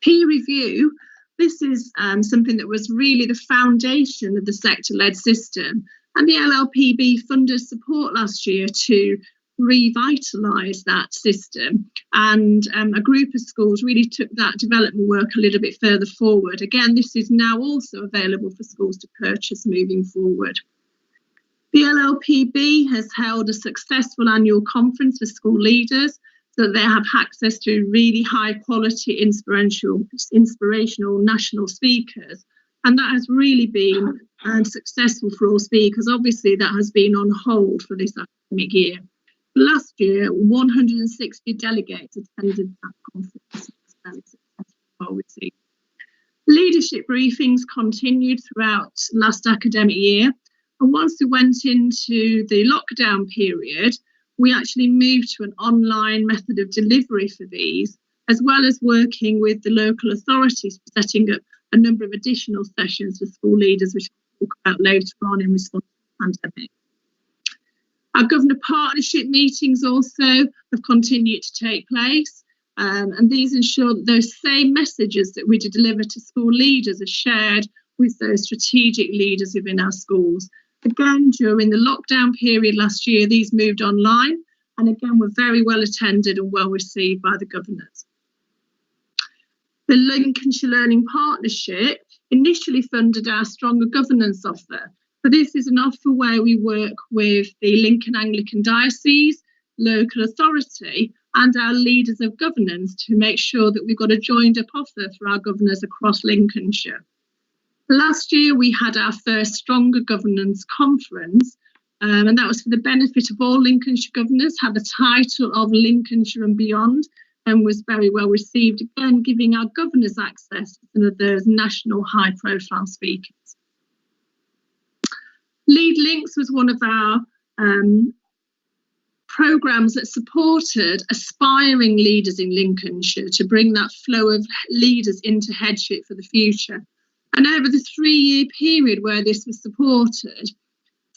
Peer review, this is something that was really the foundation of the sector-led system. And the LLPB funded support last year to revitalise that system. And a group of schools really took that development work a little bit further forward. Again, this is now also available for schools to purchase moving forward. The LLPB has held a successful annual conference for school leaders so that they have access to really high quality, inspirational national speakers. And that has really been successful for all speakers. Obviously, that has been on hold for this academic year. Last year, 160 delegates attended that conference. Very successful, received. Leadership briefings continued throughout last academic year. And once we went into the lockdown period, we actually moved to an online method of delivery for these, as well as working with the local authorities for setting up a number of additional sessions for school leaders, which we'll talk about later on in response to the pandemic. Our governor partnership meetings also have continued to take place, and these ensure that those same messages that we deliver to school leaders are shared with those strategic leaders within our schools. Again, during the lockdown period last year, these moved online, and again were very well attended and well received by the governors. The Lincolnshire Learning Partnership initially funded our Stronger Governance offer. So this is an offer where we work with the Lincoln Anglican Diocese, local authority, and our leaders of governance to make sure that we've got a joined up offer for our governors across Lincolnshire. Last year, we had our first Stronger Governance conference, and that was for the benefit of all Lincolnshire governors, had the title of Lincolnshire and Beyond, and was very well received, again, giving our governors access to some of those national high-profile speakers. Lead Links was one of our programmes that supported aspiring leaders in Lincolnshire to bring that flow of leaders into headship for the future. And over the 3-year period where this was supported,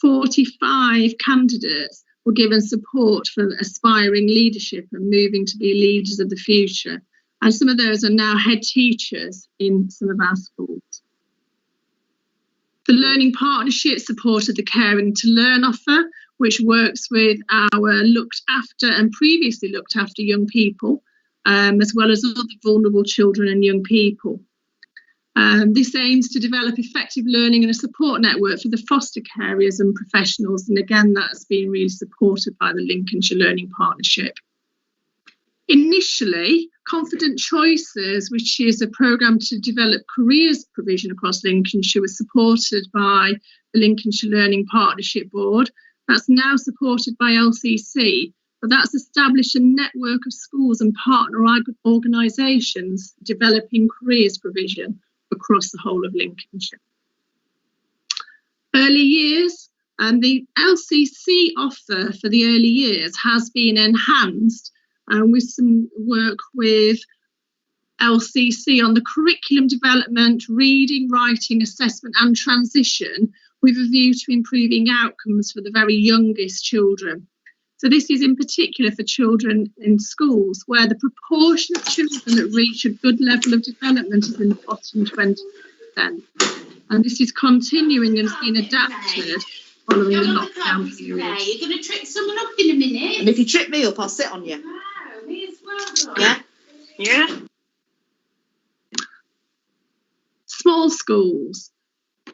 45 candidates were given support for aspiring leadership and moving to be leaders of the future. And some of those are now head teachers in some of our schools. The Learning Partnership supported the Caring to Learn offer, which works with our looked after and previously looked after young people. as well as other vulnerable children and young people. This aims to develop effective learning and a support network for the foster carers and professionals. And again, that's been really supported by the Lincolnshire Learning Partnership. Initially, Confident Choices, which is a programme to develop careers provision across Lincolnshire, was supported by the Lincolnshire Learning Partnership Board. That's now supported by LCC, but that's established a network of schools and partner organisations developing careers provision across the whole of Lincolnshire. Early years, and the LCC offer for the early years has been enhanced with some work with LCC on the curriculum development, reading, writing, assessment and transition, with a view to improving outcomes for the very youngest children. So this is in particular for children in schools where the proportion of children that reach a good level of development is in the bottom 20%. And this is continuing and has been adapted following the lockdown period. You're going to trip someone up in a minute. And if you trip me up, I'll sit on you. Wow, me as well. Yeah? Yeah. Small schools.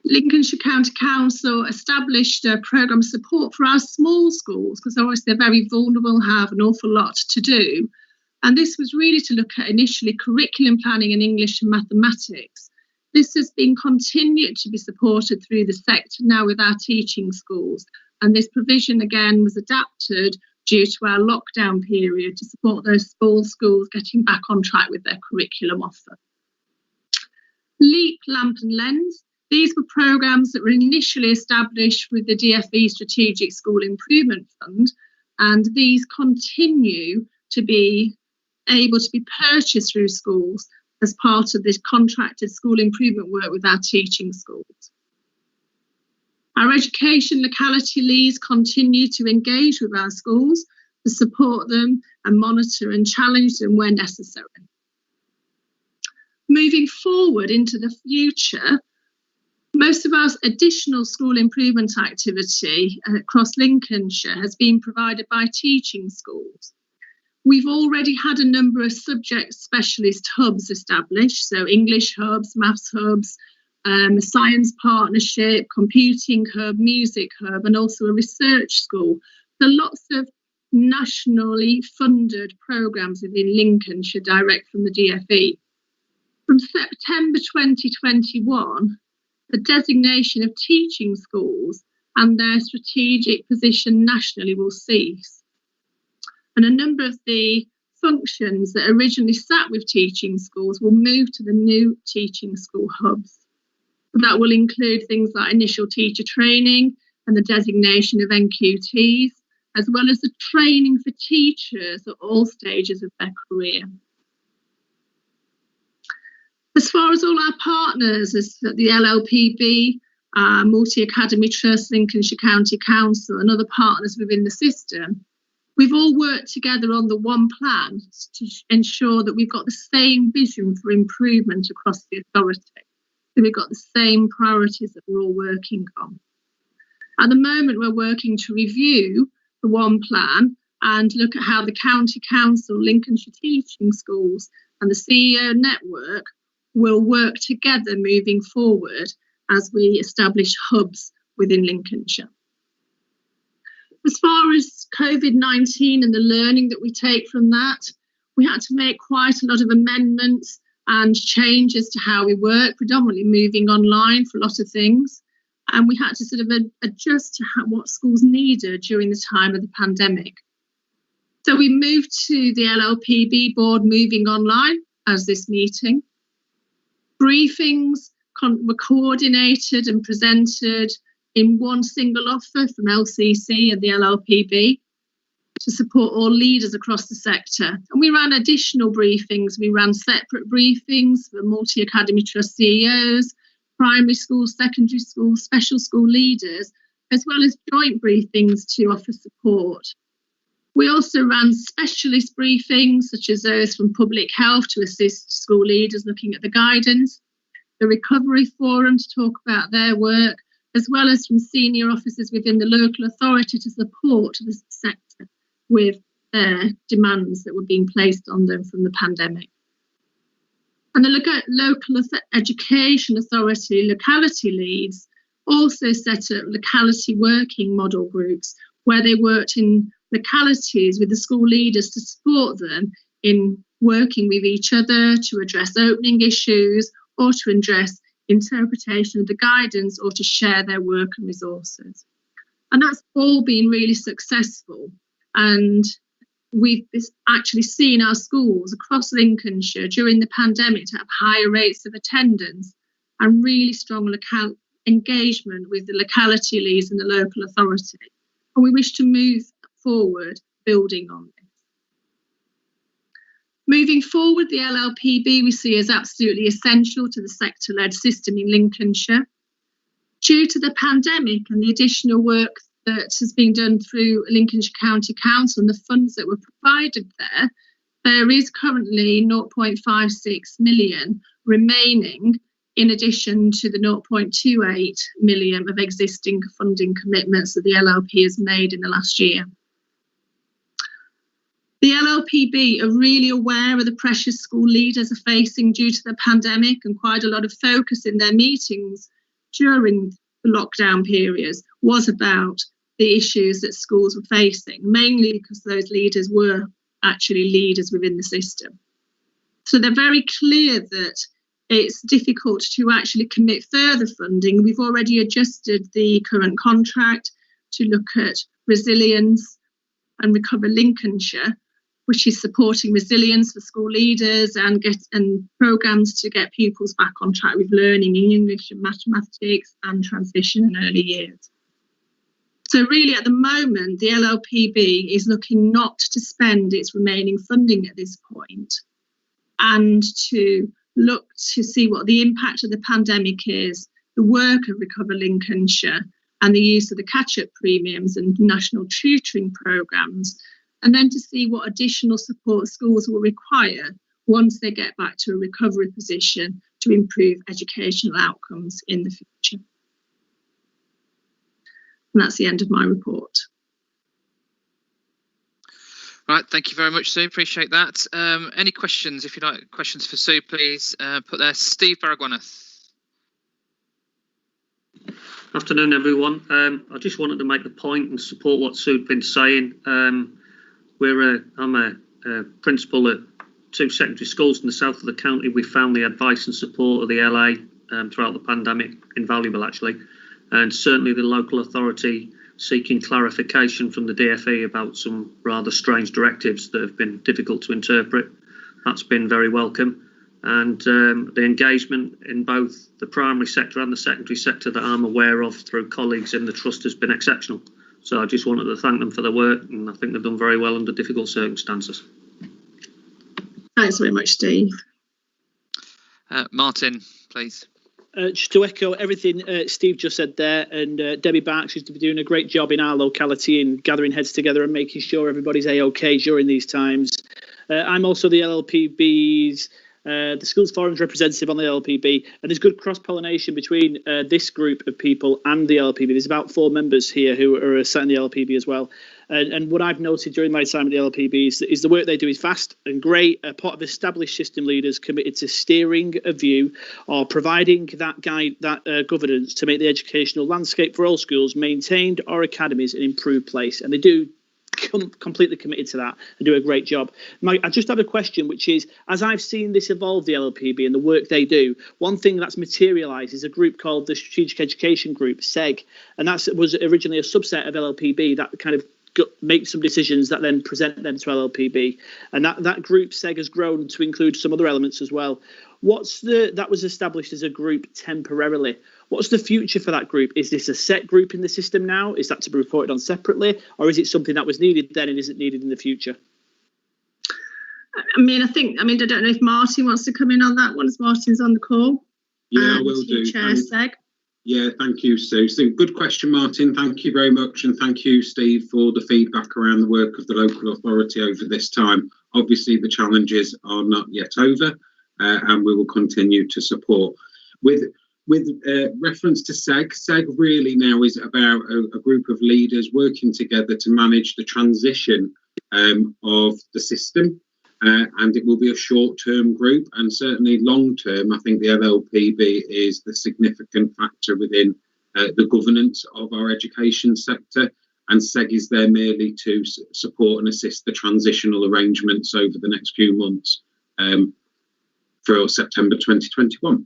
Lincolnshire County Council established a programme of support for our small schools because obviously they're very vulnerable, have an awful lot to do. And this was really to look at initially curriculum planning in English and mathematics. This has been continued to be supported through the sector now with our teaching schools. And this provision again was adapted due to our lockdown period to support those small schools getting back on track with their curriculum offer. LEAP, LAMP and LENS. These were programmes that were initially established with the DFE Strategic School Improvement Fund, and these continue to be able to be purchased through schools as part of this contracted school improvement work with our teaching schools. Our education locality leads continue to engage with our schools to support them and monitor and challenge them where necessary. Moving forward into the future, most of our additional school improvement activity across Lincolnshire has been provided by teaching schools. We've already had a number of subject specialist hubs established, so English hubs, maths hubs, science partnership, computing hub, music hub, and also a research school. There are lots of nationally funded programmes within Lincolnshire direct from the DFE. From September 2021, the designation of teaching schools and their strategic position nationally will cease. And a number of the functions that originally sat with teaching schools will move to the new teaching school hubs. That will include things like initial teacher training and the designation of NQTs, as well as the training for teachers at all stages of their career. As far as all our partners, as the LLPB, Multi-Academy Trust, Lincolnshire County Council and other partners within the system, we've all worked together on the one plan to ensure that we've got the same vision for improvement across the authority. So we've got the same priorities that we're all working on. At the moment, we're working to review the one plan and look at how the County Council, Lincolnshire Teaching Schools and the CEO network will work together moving forward as we establish hubs within Lincolnshire. As far as COVID-19 and the learning that we take from that, we had to make quite a lot of amendments and changes to how we work, predominantly moving online for a lot of things. And we had to sort of adjust to what schools needed during the time of the pandemic. So we moved to the LLPB board moving online as this meeting. Briefings were coordinated and presented in one single offer from LCC and the LLPB to support all leaders across the sector. And we ran additional briefings. We ran separate briefings for multi-academy trust CEOs, primary schools, secondary schools, special school leaders, as well as joint briefings to offer support. We also ran specialist briefings, such as those from public health to assist school leaders looking at the guidance, the recovery forum to talk about their work, as well as from senior officers within the local authority to support the sector with their demands that were being placed on them from the pandemic. And the local education authority locality leads also set up locality working model groups where they worked in localities with the school leaders to support them in working with each other to address opening issues or to address interpretation of the guidance or to share their work and resources. And that's all been really successful. And we've actually seen our schools across Lincolnshire during the pandemic to have higher rates of attendance and really strong local engagement with the locality leads and the local authority. And we wish to move forward building on this. Moving forward, the LLPB we see as absolutely essential to the sector-led system in Lincolnshire. Due to the pandemic and the additional work that has been done through Lincolnshire County Council and the funds that were provided there is currently 0.56 million remaining in addition to the 0.28 million of existing funding commitments that the LLP has made in the last year. The LLPB are really aware of the pressures school leaders are facing due to the pandemic, and quite a lot of focus in their meetings during the lockdown periods was about the issues that schools were facing, mainly because those leaders were actually leaders within the system. So they're very clear that it's difficult to actually commit further funding. We've already adjusted the current contract to look at resilience and Recover Lincolnshire, which is supporting resilience for school leaders and programmes to get pupils back on track with learning in English and mathematics and transition in early years. So really at the moment, the LLPB is looking not to spend its remaining funding at this point and to look to see what the impact of the pandemic is, the work of Recover Lincolnshire and the use of the catch-up premiums and national tutoring programmes, and then to see what additional support schools will require once they get back to a recovery position to improve educational outcomes in the future. And that's the end of my report. Right, thank you very much, Sue. Appreciate that. Any questions? If you'd like questions for Sue, please put there. Steve Baragwanath. Afternoon, everyone. I just wanted to make the point and support what Sue'd been saying. I'm a principal at 2 secondary schools in the south of the county. We found the advice and support of the LA throughout the pandemic invaluable, actually, and certainly the local authority seeking clarification from the DFE about some rather strange directives that have been difficult to interpret. That's been very welcome. And the engagement in both the primary sector and the secondary sector that I'm aware of through colleagues in the trust has been exceptional. So I just wanted to thank them for their work, and I think they've done very well under difficult circumstances. Thanks very much, Steve. Martin, please. Just to echo everything Steve just said there, and Debbie Barks is to be doing a great job in our locality in gathering heads together and making sure everybody's A-OK during these times. I'm also the LLPB's the Schools Forum's representative on the LLPB, and there's good cross-pollination between this group of people and the LLPB. There's about 4 members here who are sat in the LLPB as well. And what I've noted during my time at the LLPB is the work they do is vast and great. A part of established system leaders committed to steering a view or providing that guide, that governance to make the educational landscape for all schools maintained or academies an improved place. And they do completely committed to that and do a great job. I just have a question, which is, as I've seen this evolve, the LLPB and the work they do, one thing that's materialised is a group called the Strategic Education Group, SEG, and that was originally a subset of LLPB that kind of make some decisions that then present them to LLPB, and that group SEG has grown to include some other elements as well. That was established as a group temporarily. What's the future for that group? Is this a set group in the system now? Is that to be reported on separately, or is it something that was needed then and isn't needed in the future? I don't know if Martin wants to come in on that one, as Martin's on the call. Yeah, I will do. Chair SEG. Yeah, thank you, Sue. So good question, Martin. Thank you very much. And thank you, Steve, for the feedback around the work of the local authority over this time. Obviously, the challenges are not yet over, and we will continue to support. With reference to SEG really now is about a group of leaders working together to manage the transition of the system, and it will be a short-term group, and certainly long-term. I think the LLPB is the significant factor within the governance of our education sector, and SEG is there merely to support and assist the transitional arrangements over the next few months for September 2021.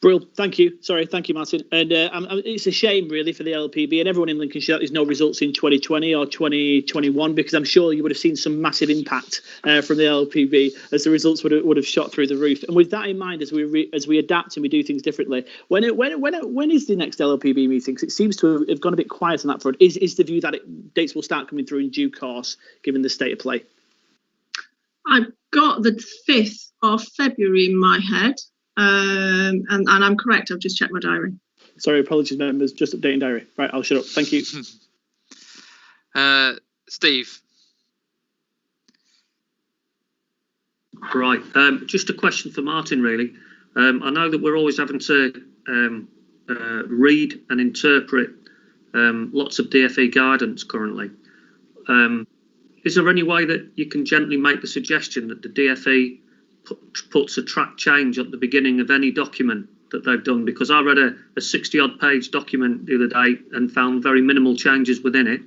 Brilliant, thank you. Sorry, thank you, Martin. And it's a shame, really, for the LPB and everyone in Lincolnshire that there's no results in 2020 or 2021, because I'm sure you would have seen some massive impact from the LPB as the results would have shot through the roof. And with that in mind, as we adapt and we do things differently, when is the next LPB meeting? Because it seems to have gone a bit quiet on that front. Is the view that dates will start coming through in due course, given the state of play? I've got the 5th of February in my head. And I'm correct. I've just checked my diary. Sorry, apologies, members. Just updating diary. Right, I'll shut up. Thank you. Steve. Right. Just a question for Martin, really. I know that we're always having to read and interpret lots of DFE guidance currently. Is there any way that you can gently make the suggestion that the DFE puts a track change at the beginning of any document that they've done? Because I read a 60-odd page document the other day and found very minimal changes within it,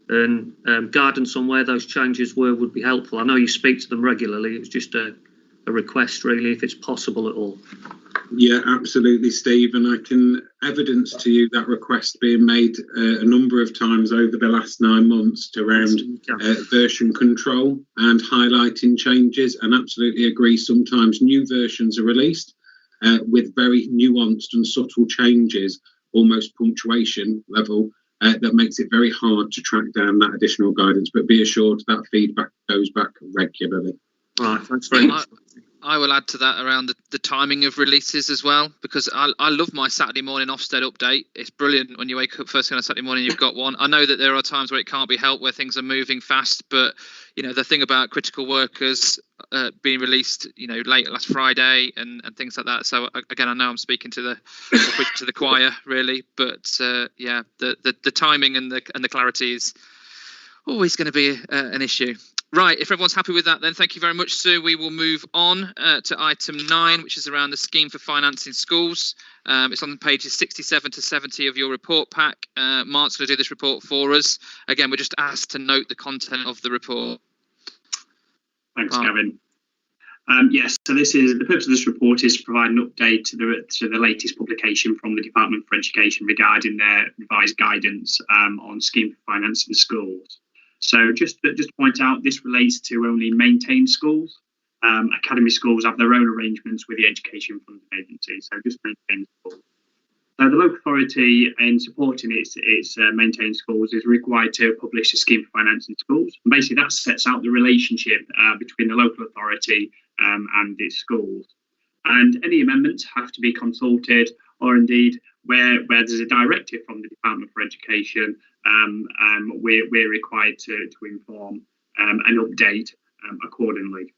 and guidance on where those changes would be helpful. I know you speak to them regularly. It was just a request, really, if it's possible at all. Yeah, absolutely, Steve, and I can evidence to you that request being made a number of times over the last 9 months to around version control and highlighting changes, and absolutely agree. Sometimes new versions are released with very nuanced and subtle changes, almost punctuation level, that makes it very hard to track down that additional guidance, but be assured that feedback goes back regularly. Right, thanks very much. I will add to that around the timing of releases as well, because I love my Saturday morning Ofsted update. It's brilliant when you wake up first thing on a Saturday morning, you've got one. I know that there are times where it can't be helped, where things are moving fast, but you know, the thing about critical workers being released, you know, late last Friday and things like that. So again, I know I'm speaking to the choir really, but yeah, the timing and the clarity is always going to be an issue. Right, if everyone's happy with that, then thank you very much, Sue. We will move on to item 9, which is around the scheme for financing schools. It's on pages 67 to 70 of your report pack. Mark's going to do this report for us. Again, we're just asked to note the content of the report. Thanks, Gavin. Yes, so this is the purpose of this report is to provide an update to the latest publication from the Department for Education regarding their revised guidance on scheme for financing schools. So just to point out, this relates to only maintained schools. Academy schools have their own arrangements with the Education Funding Agency, so just maintained schools. The local authority, in supporting its maintained schools, is required to publish a scheme for financing schools. And basically, that sets out the relationship between the local authority and its schools. And any amendments have to be consulted, or indeed, where there's a directive from the Department for Education, we're required to inform and update accordingly.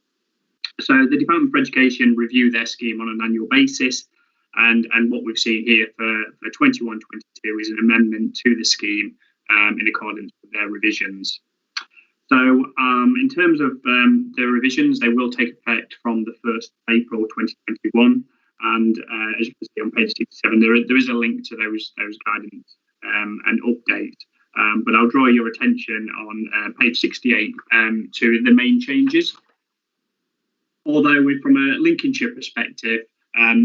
So the Department for Education review their scheme on an annual basis, and what we've seen here for 21-22 is an amendment to the scheme in accordance with their revisions. So in terms of the revisions, they will take effect from the 1st of April 2021. And as you can see on page 67, there is a link to those guidance and update. But I'll draw your attention on page 68 to the main changes. Although from a Lincolnshire perspective,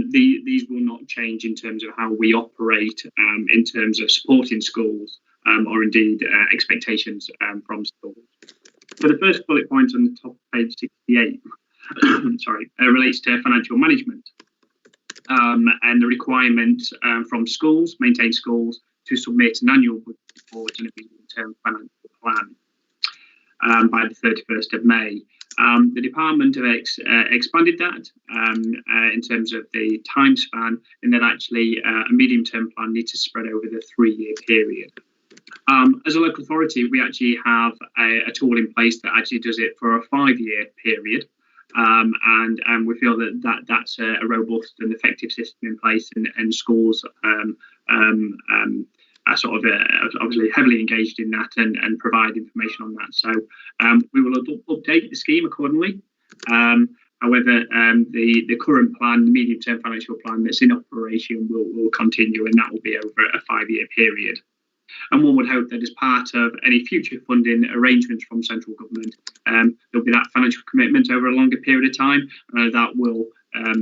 these will not change in terms of how we operate in terms of supporting schools or indeed expectations from schools. So the first bullet point on the top of page 68 relates to financial management. And the requirement from schools, maintained schools, to submit an annual budget report and a medium-term financial plan by the 31st of May. The department have expanded that in terms of the time span, and that actually a medium-term plan needs to spread over the 3-year period. As a local authority, we actually have a tool in place that actually does it for a 5-year period. And we feel that's a robust and effective system in place, and schools obviously heavily engaged in that and provide information on that. So we will update the scheme accordingly. However, the current plan, the medium-term financial plan that's in operation will continue, and that will be over a 5-year period. And one would hope that as part of any future funding arrangements from central government, there'll be that financial commitment over a longer period of time. That will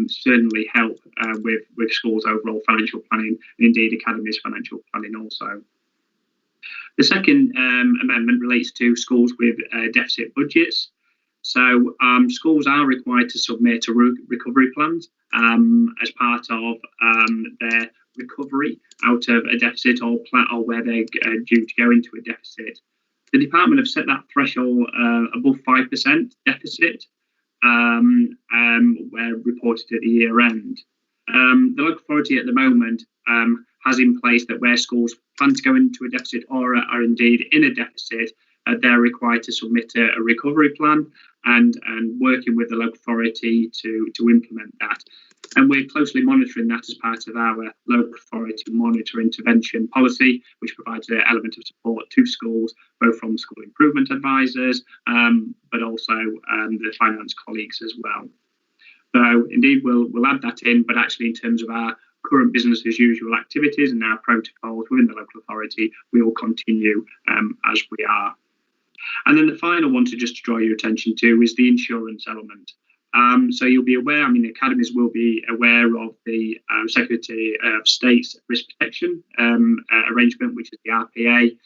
certainly help with schools' overall financial planning, and indeed academies' financial planning also. The second amendment relates to schools with deficit budgets. So schools are required to submit a recovery plans as part of their recovery out of a deficit or where they're due to go into a deficit. The department have set that threshold above 5% deficit where reported at the year end. The local authority at the moment has in place that where schools plan to go into a deficit or are indeed in a deficit, they're required to submit a recovery plan and working with the local authority to implement that. And we're closely monitoring that as part of our local authority monitor intervention policy, which provides an element of support to schools, both from school improvement advisors, but also the finance colleagues as well. So indeed, we'll add that in, but actually in terms of our current business as usual activities and our protocols within the local authority, we will continue as we are. And then the final one to just draw your attention to is the insurance element. So you'll be aware, academies will be aware of the Secretary of State's risk protection arrangement, which is the RPA,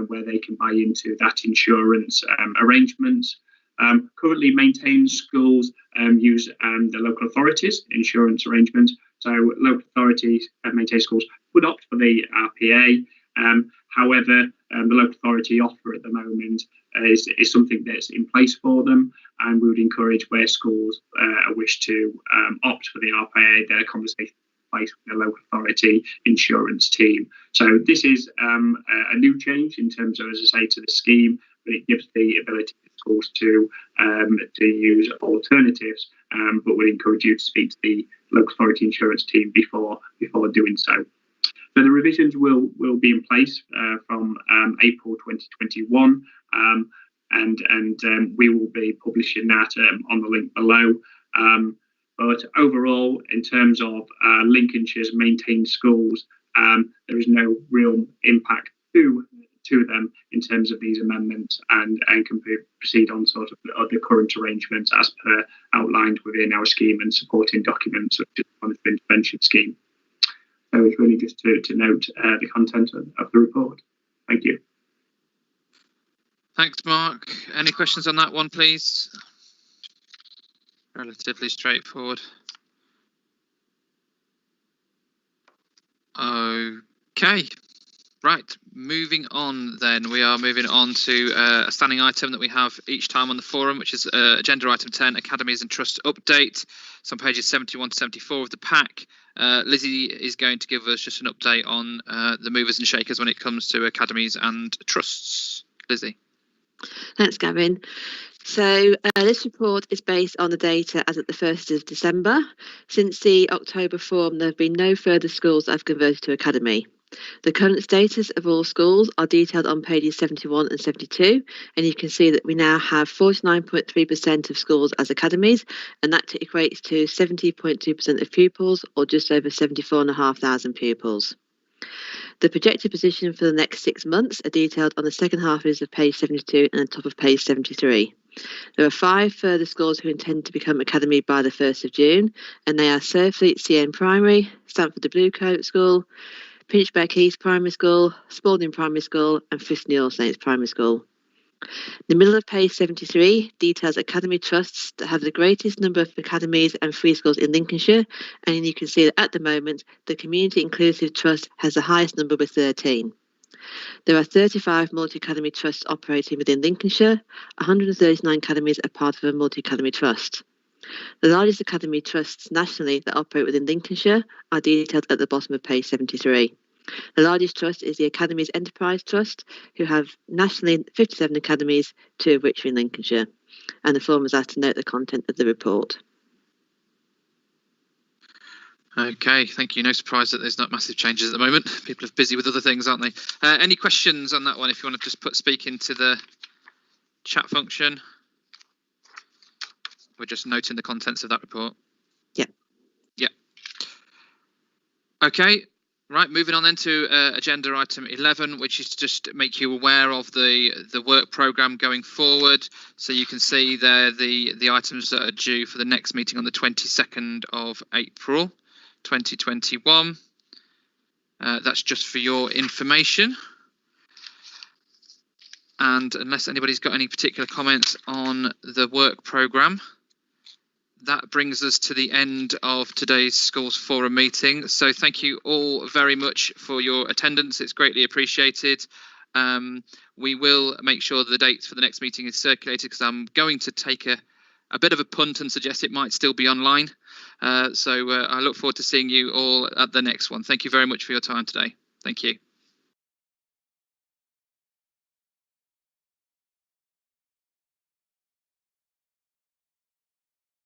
where they can buy into that insurance arrangements. Currently maintained schools use the local authorities insurance arrangements. So local authorities maintained schools would opt for the RPA. However, the local authority offer at the moment is something that's in place for them, and we would encourage where schools wish to opt for the RPA, their conversation place with the local authority insurance team. So this is a new change in terms of, as I say, to the scheme, but it gives the ability for schools to use alternatives, but would encourage you to speak to the local authority insurance team before doing so. So the revisions will be in place from April 2021, and we will be publishing that on the link below. But overall, in terms of Lincolnshire's maintained schools, there is no real impact to them in terms of these amendments, and can proceed on sort of the current arrangements as per outlined within our scheme and supporting documents such as the monetary intervention scheme. So it's really just to note the content of the report. Thank you. Thanks, Mark. Any questions on that one, please? Relatively straightforward. Okay. Right, moving on then. We are moving on to a standing item that we have each time on the forum, which is agenda item 10, Academies and Trust Update. It's on pages 71 to 74 of the pack. Lizzie is going to give us just an update on the movers and shakers when it comes to academies and trusts. Lizzie. Thanks, Gavin. So this report is based on the data as at the 1st of December. Since the October forum, there have been no further schools that have converted to academy. The current status of all schools are detailed on pages 71 and 72, and you can see that we now have 49.3% of schools as academies, and that equates to 70.2% of pupils, or just over 74,500 pupils. The projected position for the next 6 months are detailed on the second half of page 72 and the top of page 73. There are 5 further schools who intend to become academy by the 1st of June, and they are Surfleet CN Primary, Stamford the Bluecoat School, Pinchbeck East Primary School, Spalding Primary School, and Friston All Saints Primary School. The middle of page 73 details academy trusts that have the greatest number of academies and free schools in Lincolnshire, and you can see that at the moment the Community Inclusive Trust has the highest number with 13. There are 35 multi-academy trusts operating within Lincolnshire. 139 academies are part of a multi-academy trust. The largest academy trusts nationally that operate within Lincolnshire are detailed at the bottom of page 73. The largest trust is the Academies Enterprise Trust, who have nationally 57 academies, 2 of which are in Lincolnshire. And the forum is asked to note the content of the report. Okay, thank you. No surprise that there's not massive changes at the moment. People are busy with other things, aren't they? Any questions on that one? If you want to just speak into the chat function. We're just noting the contents of that report. Yeah. Yeah. Okay. Right, moving on then to agenda item 11, which is to just make you aware of the work programme going forward. So you can see there the items that are due for the next meeting on the 22nd of April 2021. That's just for your information. And unless anybody's got any particular comments on the work programme, that brings us to the end of today's Schools Forum meeting. So thank you all very much for your attendance. It's greatly appreciated. We will make sure the dates for the next meeting is circulated, because I'm going to take a bit of a punt and suggest it might still be online. So I look forward to seeing you all at the next one. Thank you very much for your time today. Thank you.